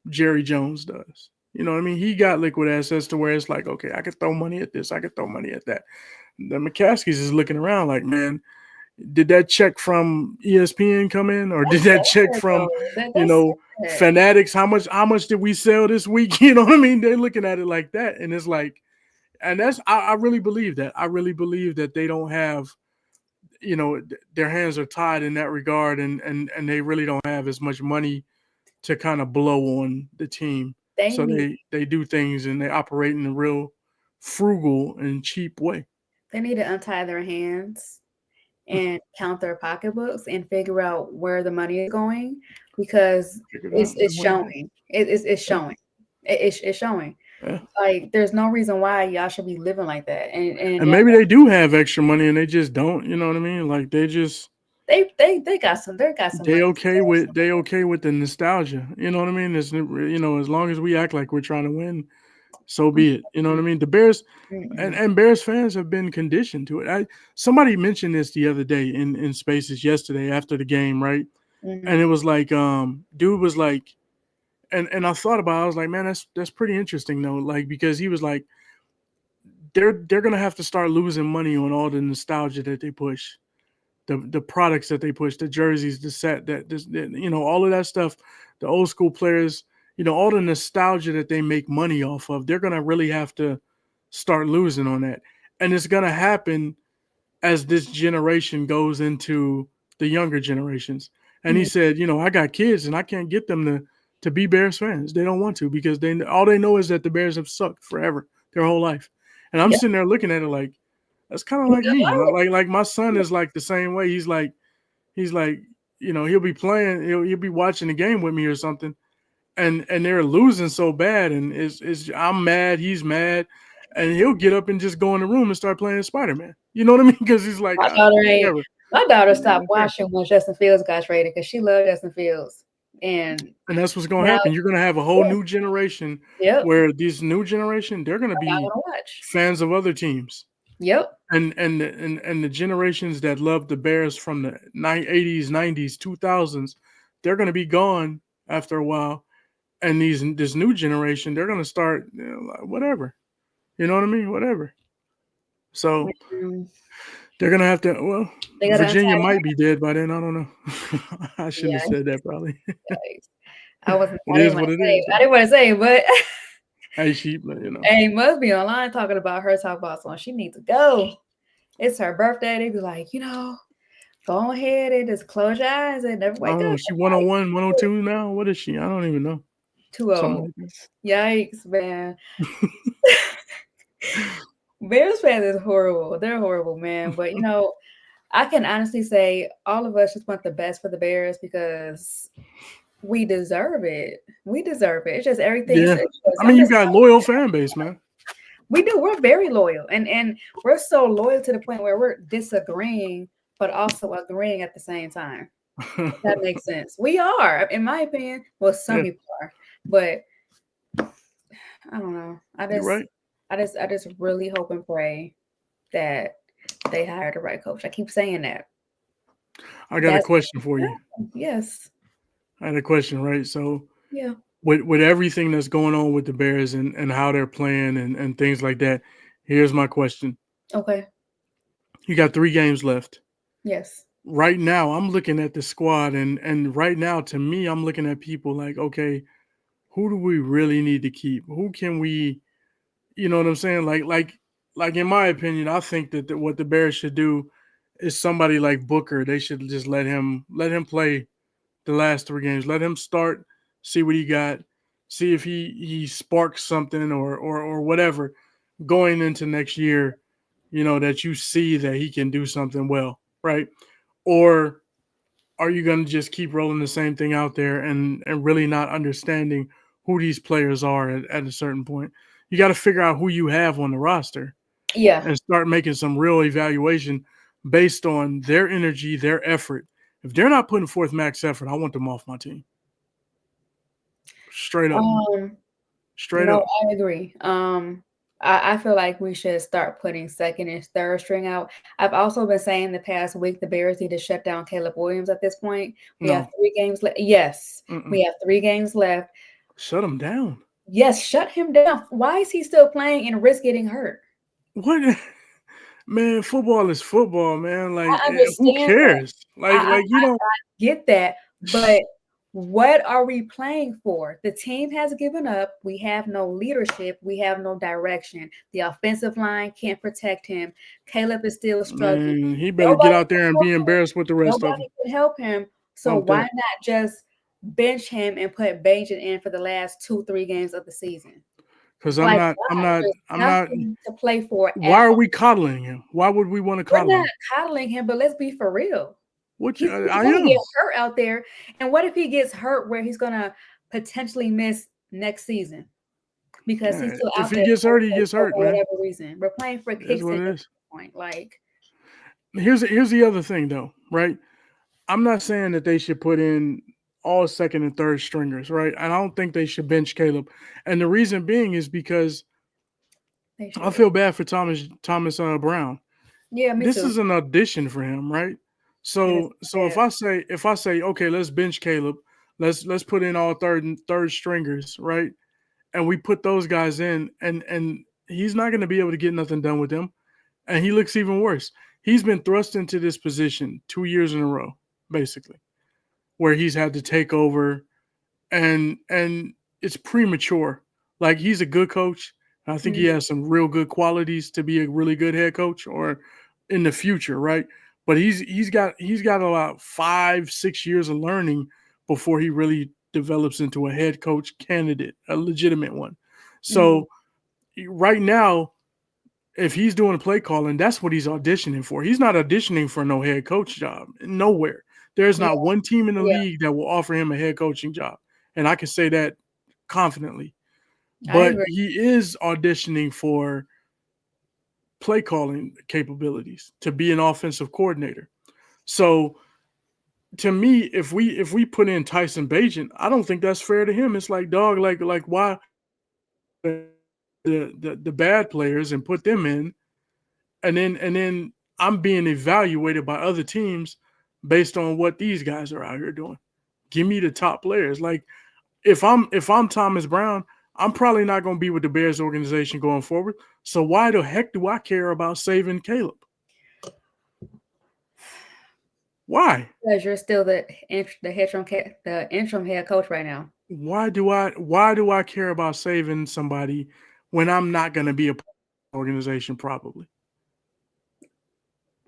Jerry Jones does. You know what I mean? He got liquid assets to where it's like, okay, I could throw money at this, I could throw money at that. The McCaskies is looking around like, man, did that check from ESPN come in, or did that's that check sad from, though. you That's know, sad. Fanatics? How much did we sell this week? You know what I mean? They're looking at it like that, and it's like, and I really believe that. I really believe that they don't have, their hands are tied in that regard, and they really don't have as much money to kind of blow on the team. They So need they do things and they operate in a real frugal and cheap way. they need to untie their hands. and count their pocketbooks and figure out where the money is going, because Figured out it's that way back. showing. It's Yeah, showing. It's showing. yeah. Like there's no reason why y'all should be living like that. And And yeah, maybe they do have extra money and they just don't. You know what I mean? Like they got some money to spare. they okay with the nostalgia. You know what I mean? As long as we act like we're trying to win, so be it. You know what I mean? The Bears Mm-mm. and Bears fans have been conditioned to it. Somebody mentioned this the other day in Spaces yesterday after the game, right? Mm-hmm. And it was like, dude was like, and I thought about it, I was like, man, that's pretty interesting though. Like, because he was like, they're gonna have to start losing money on all the nostalgia that they push, the products that they push, the jerseys, the set all of that stuff, the old school players, all the nostalgia that they make money off of. They're gonna really have to start losing on that, and it's gonna happen as this generation goes into the younger generations. And he said, I got kids and I can't get them to be Bears fans. They don't want to because they know is that the Bears have sucked forever, their whole life. And I'm Yeah. sitting there looking at it like that's kind of You like know me. what? Like my son is like the same way. He's like he'll be playing, he'll be watching the game with me or something, and they're losing so bad, and it's I'm mad, he's mad, and he'll get up and just go in the room and start playing Spider-Man. You know what I mean? Because he's like, My daughter ain't. whatever. My daughter I stopped don't care. watching when Justin Fields got traded because she loved Justin Fields, and And that's what's going to now, happen. You're going to have a whole yeah, new generation yep, where this new generation, they're going to I'm not be gonna watch. fans of other teams. Yep. And the generations that loved the Bears from the 80s, 90s, 2000s, they're going to be gone after a while. And this new generation, they're going to start like, whatever. You know what I mean? Whatever. So Mm, they're gonna have to. Well, they got untied Virginia might be hands. dead by then. I don't know. I shouldn't have Yeah, said that. Probably I wasn't. it I didn't is want what to it say. is. I didn't want to say it, but Hey, sheep, but. hey, must be online talking about her. Talk about someone. She needs to go. It's her birthday. They be like, go ahead and just close your eyes and never I wake don't know. up. She 101, 102 now. What is she? I don't even know. Too Something old. like that. Yikes, man. Bears fans is horrible. They're horrible, man. But I can honestly say all of us just want the best for the Bears because we deserve it. We deserve it. It's just everything's Yeah. it's just, I mean, I'm you just got loyal fan base, man. we do. We're very loyal. And we're so loyal to the point where we're disagreeing, but also agreeing at the same time. If that makes sense. We are, in my opinion. Well, some Yeah, people are, but I don't know. you're right. I just really hope and pray that they hire the right coach. I keep saying that. I got a That's question for you. yes. I had a question, right? So, Yeah. with everything that's going on with the Bears and how they're playing and things like that, here's my question. Okay. You got 3 games left. Yes. Right now I'm looking at the squad and right now to me I'm looking at people like, okay, who do we really need to keep? Who can we, you know what I'm saying? Like in my opinion, I think that what the Bears should do is somebody like Booker. They should just let him play the last 3 games. Let him start, see what he got, see if he sparks something or whatever going into next year, that you see that he can do something well, right? Or are you going to just keep rolling the same thing out there and really not understanding who these players are at a certain point? You got to figure out who you have on the roster Yeah. and start making some real evaluation based on their energy, their effort. If they're not putting forth max effort, I want them off my team. Straight up. Um, Straight up. I agree. I feel like we should start putting second and third string out. I've also been saying the past week the Bears need to shut down Caleb Williams at this point. We have No. 3 games left. Yes, Mm-mm. we have 3 games left. Shut them down. Yes, shut him down. Why is he still playing and risk getting hurt? What? Man, football is football, man. Like, I who understand that. cares? Like you don't. I get that, but what are we playing for? The team has given up. We have no leadership. We have no direction. The offensive line can't protect him. Caleb is still struggling. Man, he better get Nobody out can there and help be him. embarrassed with the rest of them. Nobody can help him. So Bump why that. not just bench him and put Bajan in for the last 2, 3 games of the season? Because Like, why? There's I'm not. nothing to play for Why at are all. we coddling him? Why would we want to We're coddle not him? coddling him, but let's be for real. Which He's I gonna get am. hurt out there. And what if he gets hurt where he's gonna potentially miss next season because he's still If out he there gets hurt, he gets for hurt, man. whatever reason? We're playing for That's kicks what at it this is. point. Like, Here's the other thing, though, right? I'm not saying that they should put in all second and third stringers, right? And I don't think they should bench Caleb. And the reason being is because they I should. feel bad for Thomas Brown. Yeah, me This too. is an audition for him, right? And it's So bad. if I say okay, let's bench Caleb, let's put in all third stringers, right? And we put those guys in, and he's not going to be able to get nothing done with them, and he looks even worse. He's been thrust into this position 2 years in a row, basically, where he's had to take over, and it's premature. Like he's a good coach. I think he Mhm. has some real good qualities to be a really good head coach or in the future, right? But he's got about 5-6 years of learning before he really develops into a head coach candidate, a legitimate one. Mhm. So right now, if he's doing play calling, that's what he's auditioning for. He's not auditioning for no head coach job. Nowhere. There's Yeah, not one team in the yeah, league that will offer him a head coaching job. And I can say that confidently. I But agree. he is auditioning for play calling capabilities to be an offensive coordinator. So to me, if we put in Tyson Bagent, I don't think that's fair to him. It's like dog, like why the bad players and put them in, and then I'm being evaluated by other teams based on what these guys are out here doing. Give me the top players. Like if I'm Thomas Brown, I'm probably not going to be with the Bears organization going forward. So why the heck do I care about saving Caleb? Why? Because you're still the interim head coach right now. Why do I care about saving somebody when I'm not going to be a part of the organization probably?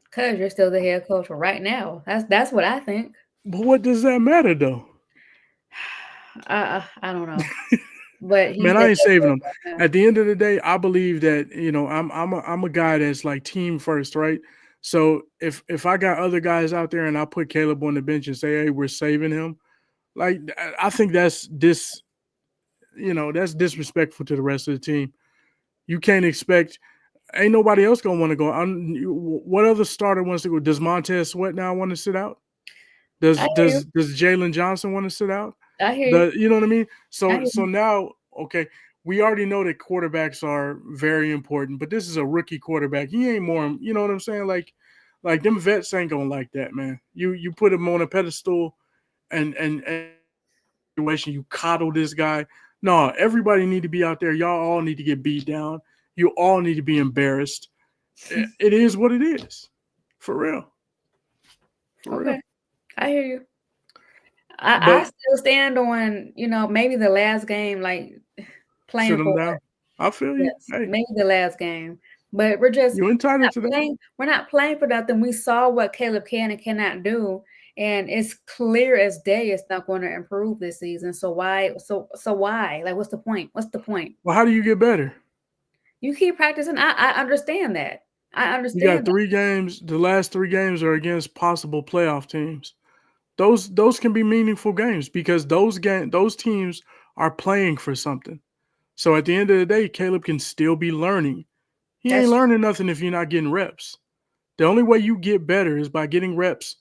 Because you're still the head coach right now. That's what I think. But what does that matter though? I don't know, but he's Man, the I head ain't saving coach them. right now. At the end of the day, I believe that I'm a guy that's like team first, right? So if I got other guys out there and I put Caleb on the bench and say, hey, we're saving him, like I think that's disrespectful to the rest of the team. You can't expect ain't nobody else gonna want to go. What other starter wants to go? Does Montez Sweat now want to sit out? I Does hear you. does does Jalen Johnson want to sit out? I hear you. You know what I mean? I So hear so you. now, okay, we already know that quarterbacks are very important, but this is a rookie quarterback. He ain't more, you know what I'm saying? Like them vets ain't gonna like that, man. You put him on a pedestal and situation, you coddle this guy. No, everybody need to be out there. Y'all all need to get beat down. You all need to be embarrassed. It is what it is. For real. For real. Okay, I hear you. I But still stand on, maybe the last game, like sit playing them for down. I feel you. yes, Hey, maybe the last game. But we're just you entitled not to that. playing. We're not playing for nothing. We saw what Caleb can and cannot do, and it's clear as day it's not going to improve this season. So why? So why? Like, what's the point? What's the point? Well, how do you get better? You keep practicing. I understand that. I You got understand that. 3 games. The last 3 games are against possible playoff teams. Those can be meaningful games because those teams are playing for something. So at the end of the day, Caleb can still be learning. He ain't That's learning nothing if you're not getting reps. The only way you get better is by getting reps,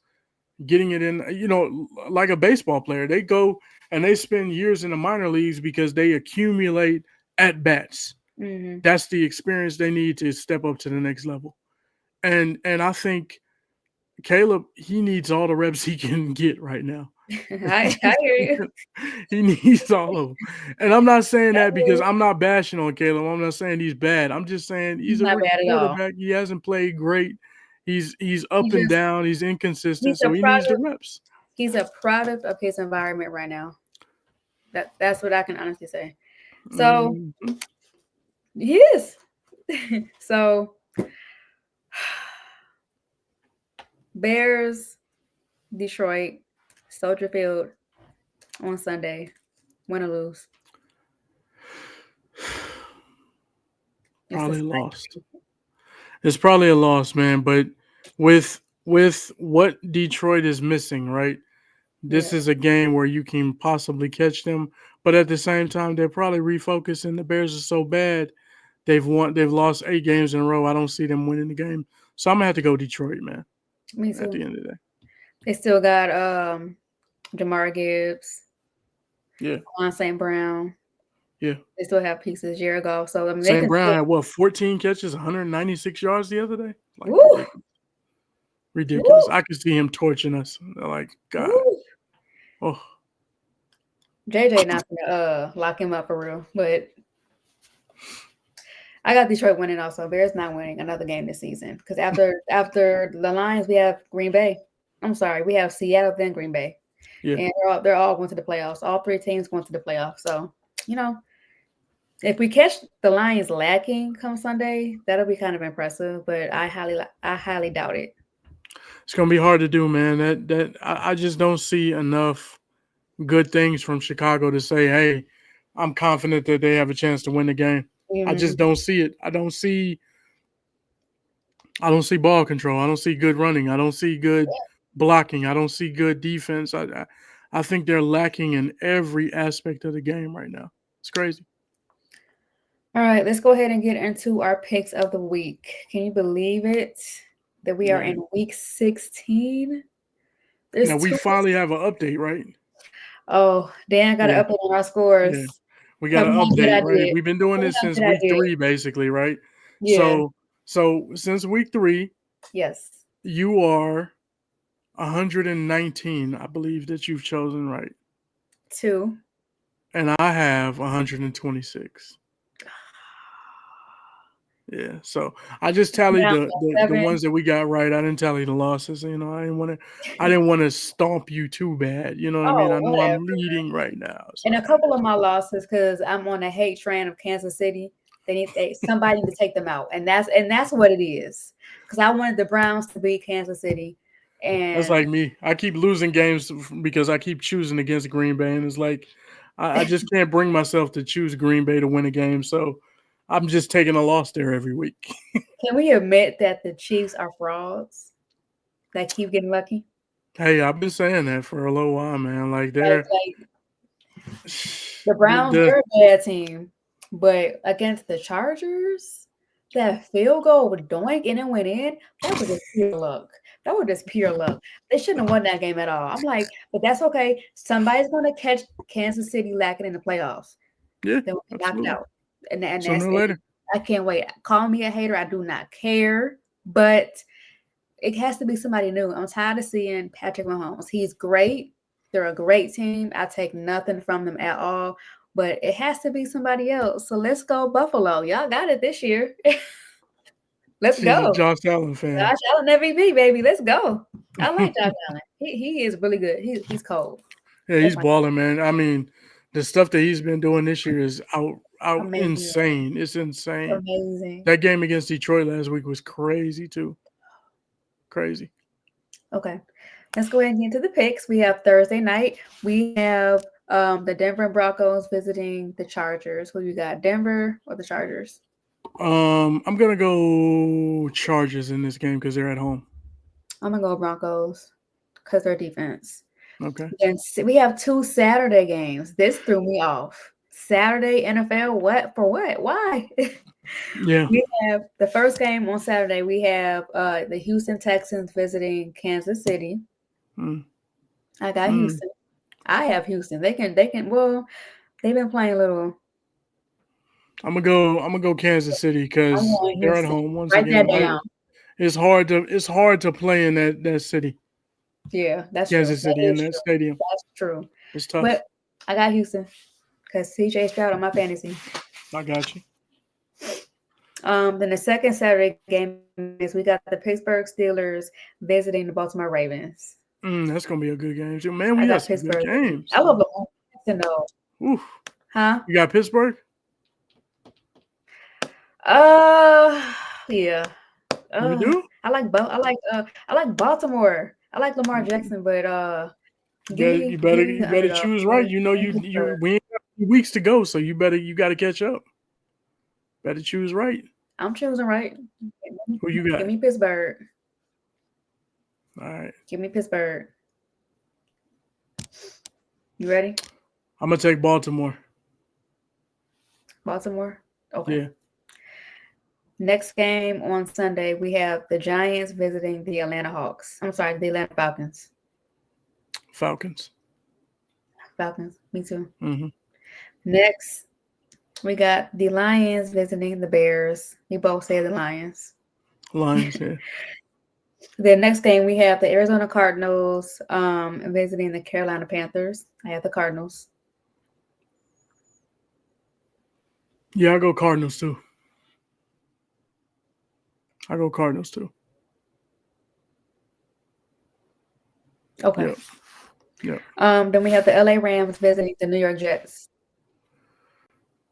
getting it in. Like a baseball player, they go and they spend years in the minor leagues because they accumulate at bats. hmm That's the experience they need to step up to the next level. And I think Caleb, he needs all the reps he can get right now. I hear you. He needs all of them. And I'm not saying I that hear because you. I'm not bashing on Caleb. I'm not saying he's bad. I'm just saying He's he's a not rookie bad at all. quarterback. He hasn't played great. He's He up and just down. He's inconsistent. he's So a he needs the product. reps. He's a product of his environment right now. That's what I can honestly say. So Mhm. he is. So Bears, Detroit, Soldier Field on Sunday. Win or lose. It's the Probably lost. same. It's probably a loss, man. But with what Detroit is missing, right? Yeah. This is a game where you can possibly catch them, but at the same time, they're probably refocusing. The Bears are so bad; they've lost 8 games in a row. I don't see them winning the game, so I'm gonna have to go Detroit, man. Me At too. the end of the day, They still got Jamar Gibbs, yeah, on St. Brown. yeah. They still have pieces, Jared Goff. So I mean, they St. can Brown still. had what 14 catches, 196 yards the other day. Like Woo, ridiculous, ridiculous. woo, I could see him torching us. Like God, woo. oh, JJ not gonna lock him up for real, but I got Detroit winning also. Bears not winning another game this season because after the Lions, we have Green Bay. I'm sorry, we have Seattle then Green Bay, yeah. and they're all going to the playoffs. All 3 teams going to the playoffs. So you know, if we catch the Lions lacking come Sunday, that'll be kind of impressive. But I highly doubt it. It's gonna be hard to do, man. I just don't see enough good things from Chicago to say, hey, I'm confident that they have a chance to win the game. I just Mm, don't see it. I don't see ball control. I don't see good running. I don't see good blocking. I don't see good defense. I think they're lacking in every aspect of the game right now. It's crazy. All right, let's go ahead and get into our picks of the week. Can you believe it that we are Yeah. in week 16? Now There's we two. finally have an update, right? Oh, Dan got Yeah. to update on our Yeah. scores. We got Tell me an how good update, I right? did. We've been doing Tell me this how since good I week did. 3, basically, right? Yeah. So since week 3, Yes. you are 119, I believe that you've chosen right. 2. And I have 126. Yeah. So I just tallied Down the 7. ones that we got right. I didn't tally the losses. I didn't want to stomp you too bad. You know what I mean? Oh, I know whatever. I'm leading right now. So And a couple of my losses because I'm on the hate train of Kansas City. Somebody need to take them out, and that's what it is. Because I wanted the Browns to beat Kansas City, that's and like me. I keep losing games because I keep choosing against Green Bay, and it's like I just can't bring myself to choose Green Bay to win a game. So I'm just taking a loss there every week. can we admit that the Chiefs are frauds that keep getting lucky? Hey, I've been saying that for a little while, man. Like Like the the Browns, the they're a bad team, but against the Chargers, that field goal with Doink and it went in, that was just pure luck. That was just pure luck. They shouldn't have won that game at all. I'm like, but that's okay. Somebody's going to catch Kansas City lacking in the playoffs. yeah, They'll be knocked absolutely. out. And that's Sooner or it. later. I can't wait. Call me a hater. I do not care. But it has to be somebody new. I'm tired of seeing Patrick Mahomes. He's great. They're a great team. I take nothing from them at all. But it has to be somebody else. So let's go Buffalo. Y'all got it this year. Let's She's a go. Josh Allen fan. Josh Allen MVP, baby. Let's go. I like Josh Allen. He is really good. He's cold. Yeah, That's he's my balling, man. I mean, the stuff that he's been doing this year is out amazing. insane. It's insane. Amazing. That game against Detroit last week was crazy too. Crazy. Okay. Let's go ahead and get into the picks. We have Thursday night. We have the Denver Broncos visiting the Chargers. Who you got, Denver or the Chargers? I'm gonna go Chargers in this game because they're at home. I'm gonna go Broncos because their defense. Okay. And we have 2 Saturday games. This threw me off. Saturday NFL. What for? What? Why? Yeah. We have the first game on Saturday. We have the Houston Texans visiting Kansas City. Mm. I got Mm. Houston. I have Houston. They can. Well, they've been playing a little. I'm gonna go Kansas City I'm because going they're at Houston. home once Write that again. down. It's hard to play in that city, Yeah, that's true. Kansas That City, in is that true. stadium. That's true. It's tough. But I got Houston because CJ Stroud on my fantasy. I got you. Then the second Saturday game is we got the Pittsburgh Steelers visiting the Baltimore Ravens. That's gonna be a good game too. Man, I we got got some good Pittsburgh. games. I love Lamar Jackson though. Oof. Huh? You got Pittsburgh? Uh, yeah. You do? I like Baltimore. I like Lamar Jackson, but You give better me you better give me you the better underdog. choose right. You know Give me you Pittsburgh. we ain't got a few weeks to go, so you got to catch up. Better choose right. I'm choosing right. Who you Give got? me Pittsburgh. All right. Give me Pittsburgh. You ready? I'm gonna take Baltimore. Baltimore. Okay. Yeah. Next game on Sunday, we have the Giants visiting the Atlanta Hawks. I'm sorry, the Atlanta Falcons. Falcons. Falcons. Me too. Mm-hmm. Next, we got the Lions visiting the Bears. We both say the Lions. Lions. Yeah. The next game, we have the Arizona Cardinals visiting the Carolina Panthers. I have the Cardinals. Yeah, I go Cardinals too. I go Cardinals too. Okay. Yep. Yep. Then we have the LA Rams visiting the New York Jets.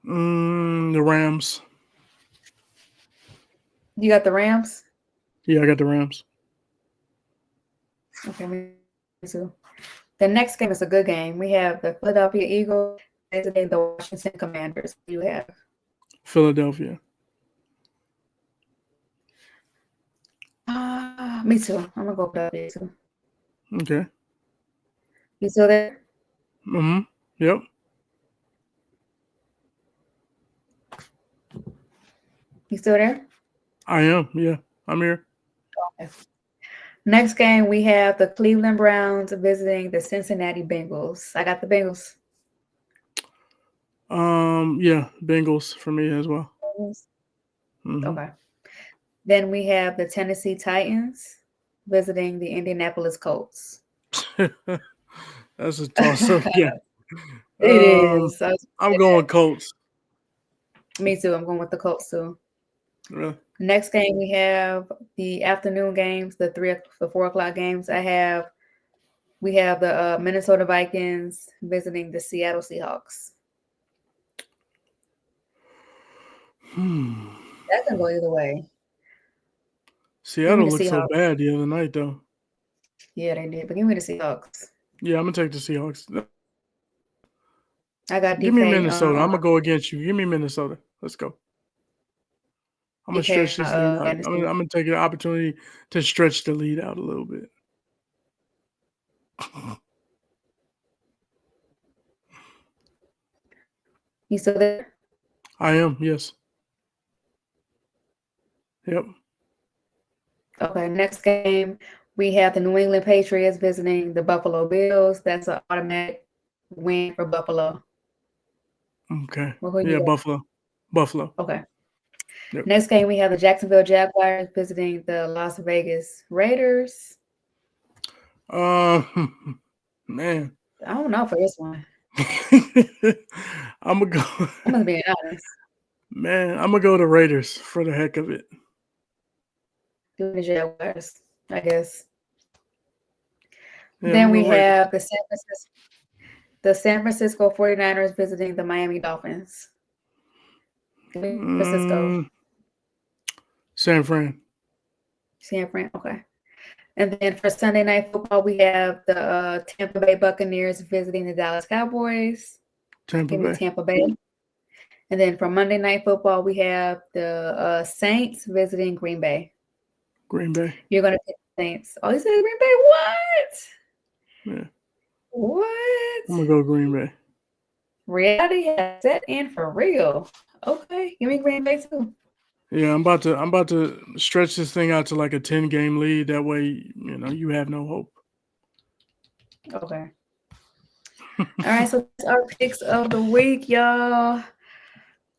The Rams. You got the Rams? Yeah, I got the Rams. Okay, me too. The next game is a good game. We have the Philadelphia Eagles visiting the Washington Commanders. You have Philadelphia. me too. I'm gonna go with Philadelphia too. Okay. You still there? Mm-hmm. Yep. You still there? I am. Yeah. I'm here. Okay. Next game, we have the Cleveland Browns visiting the Cincinnati Bengals. I got the Bengals. Yeah, Bengals for me as well. Mm-hmm. Okay. Then we have the Tennessee Titans visiting the Indianapolis Colts. That's a toss-up. Yeah. It is. I'm going Colts. Me too. I'm going with the Colts too. Really? Next game, we have the afternoon games, the 4 o'clock games. We have the Minnesota Vikings visiting the Seattle Seahawks. That can go either way. Seattle looked so bad the other night, though. Yeah, they did. But give me the Seahawks. Yeah, I'm gonna take the Seahawks. I got DK. Give me Minnesota. I'm gonna go against you. Give me Minnesota. Let's go. I'm gonna stretch this lead out. I'm gonna take an opportunity to stretch the lead out a little bit. You still there? I am. Yes. Yep. Okay. Next game, we have the New England Patriots visiting the Buffalo Bills. That's an automatic win for Buffalo. Okay. Yeah, Buffalo. Buffalo. Okay. Yep. Next game, we have the Jacksonville Jaguars visiting the Las Vegas Raiders. Man. I don't know for this one. I'm gonna go. I'm gonna be honest. Man, I'm gonna go to Raiders for the heck of it. Do the Jaguars, I guess. Yeah, then we have the San Francisco 49ers visiting the Miami Dolphins. Francisco. San Fran. Okay. And then for Sunday Night Football, we have the Tampa Bay Buccaneers visiting the Dallas Cowboys. Tampa Bay. And then for Monday Night Football, we have the Saints visiting Green Bay. Green Bay. You're going to pick the Saints. Oh, you said Green Bay? What? Yeah. What? I'm going to go Green Bay. Reality has set in for real. Okay, give me Green Bay too. Yeah, I'm about to stretch this thing out to like a 10-game lead. That way, you have no hope. Okay. All right, so that's our picks of the week, y'all.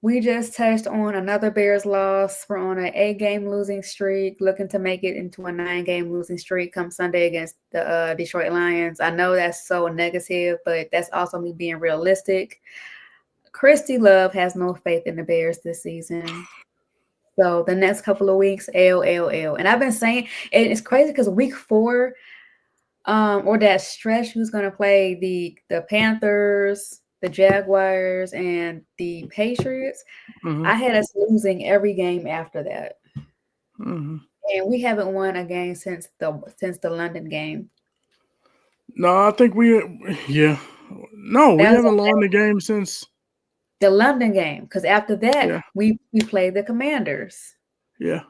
We just touched on another Bears loss. We're on an 8-game losing streak, looking to make it into a 9-game losing streak come Sunday against the Detroit Lions. I know that's so negative, but that's also me being realistic. Kristy Love has no faith in the Bears this season. So the next couple of weeks, L. And I've been saying, and it's crazy because week 4, or that stretch, who's going to play the Panthers, the Jaguars, and the Patriots. Mm-hmm. I had us losing every game after that. Mm-hmm. And we haven't won a game since the London game. No, I think we haven't won the game since the London game, because after that we played the Commanders. Yeah.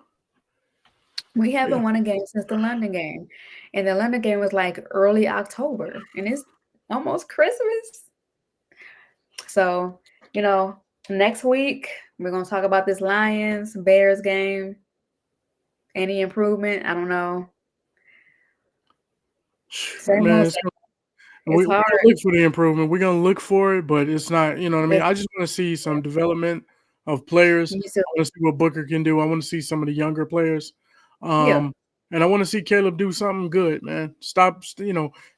We Yeah. haven't won a game since the London game, and the London game was like early October, and it's almost Christmas. So, you know, next week we're gonna talk about this Lions Bears game. Any improvement? I don't know. Same Man, old, it's same. we, It's we're hard. gonna look for the improvement. We're gonna look for it, but it's not. You know what I mean? It's, I just want to see some development of players. me too. I want to see what Booker can do. I want to see some of the younger players, Yeah, um, and I want to see Caleb do something good. Man, stop.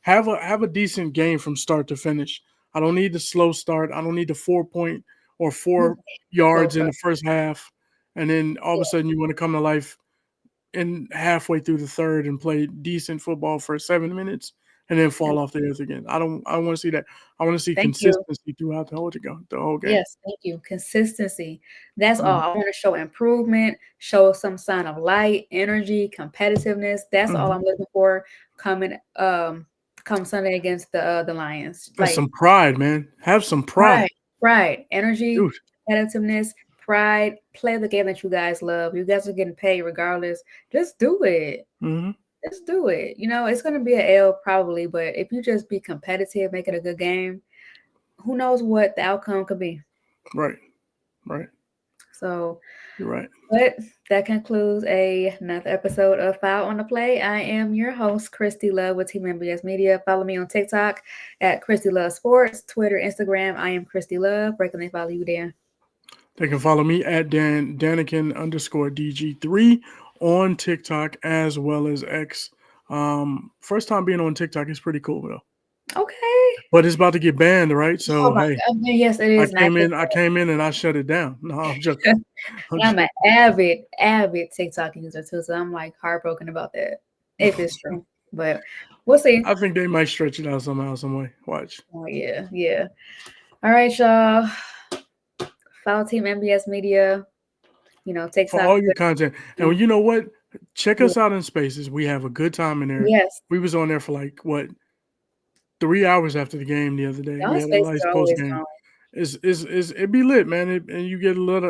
Have a decent game from start to finish. I don't need the slow start. I don't need the 4 point or we 4 yards in start. the first half, and then all of a Yeah, sudden you want to come to life in halfway through the third and play decent football for 7 minutes and then fall off the earth again. I don't want to see that. I want to see thank you. consistency throughout the whole game. Yes, thank you. Consistency. That's all. Mhm, I want to show improvement, show some sign of light, energy, competitiveness. That's all mhm. I'm looking for coming come Sunday against the Lions. And Like some pride, man. Have some pride, pride, pride, energy, dude. competitiveness, pride. Play the game that you guys love. You guys are getting paid regardless. Just do it. Mhm. Just do it. You know, it's gonna be an L probably, but if you just be competitive, make it a good game, who knows what the outcome could be. Right, right. So You're right. but that concludes another episode of Foul on the Play. I am your host, Kristy Love with Team MBS Media. Follow me on TikTok at Kristy Love Sports, Twitter, Instagram. I am Kristy Love. Where can they follow you, Dan? They can follow me at Danikin_DG3 on TikTok as well as X. First time being on TikTok is pretty cool though. Okay. But it's about to get banned, right? Oh So my hey, God. Yes, it I is. And I came can in. I came in and I shut it down. No, I'm joking. I'm I'm an joking. avid TikTok user too, so I'm like heartbroken about that. If it's true. But we'll see. I think they might stretch it out somehow, some way. Watch. Oh yeah, yeah. All right, y'all. Follow Team MBS Media, For TikTok, all your Twitter. content. And you know what? Check Yeah. us out in Spaces. We have a good time in there. Yes. We was on there for like what 3 hours after the game the other day. We Y'all had a spaces nice are post always game. fun. It be lit, man. And you get a lot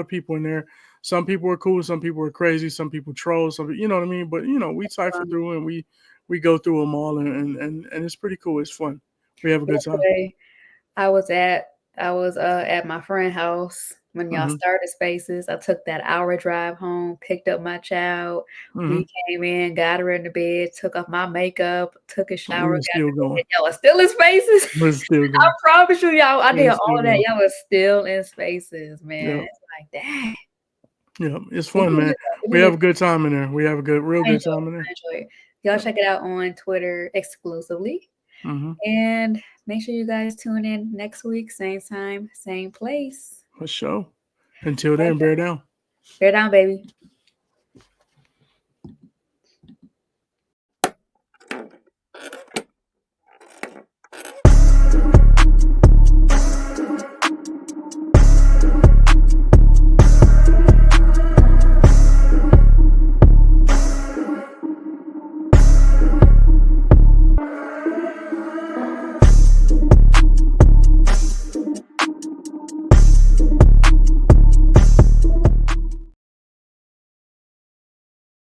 of people in there. Some people are cool, some people are crazy, some people troll, you know what I mean. But we cipher Fun. through and we go through them all, and it's pretty cool. It's fun. We have a good time. Yesterday, I was at at my friend's house when y'all Hmm. started spaces. I took that hour drive home, picked up my child. Hmm. We came in, got her in the bed, took off my makeup, took a We shower, were got still in the going. bed. Y'all are still in spaces. We're still I going. promise you, y'all. I did We're all still of that. going. Y'all was still in spaces, man. Yeah. It's like, dang. Yeah. It's It fun, be man. lit, though. It be We have lit. a good time in there. We have a real I good enjoy time it. in there. I enjoy it. Y'all Yeah. check it out on Twitter exclusively. Hmm. And make sure you guys tune in next week, same time, same place. For sure. Until All right, then, bear down. bear down, baby.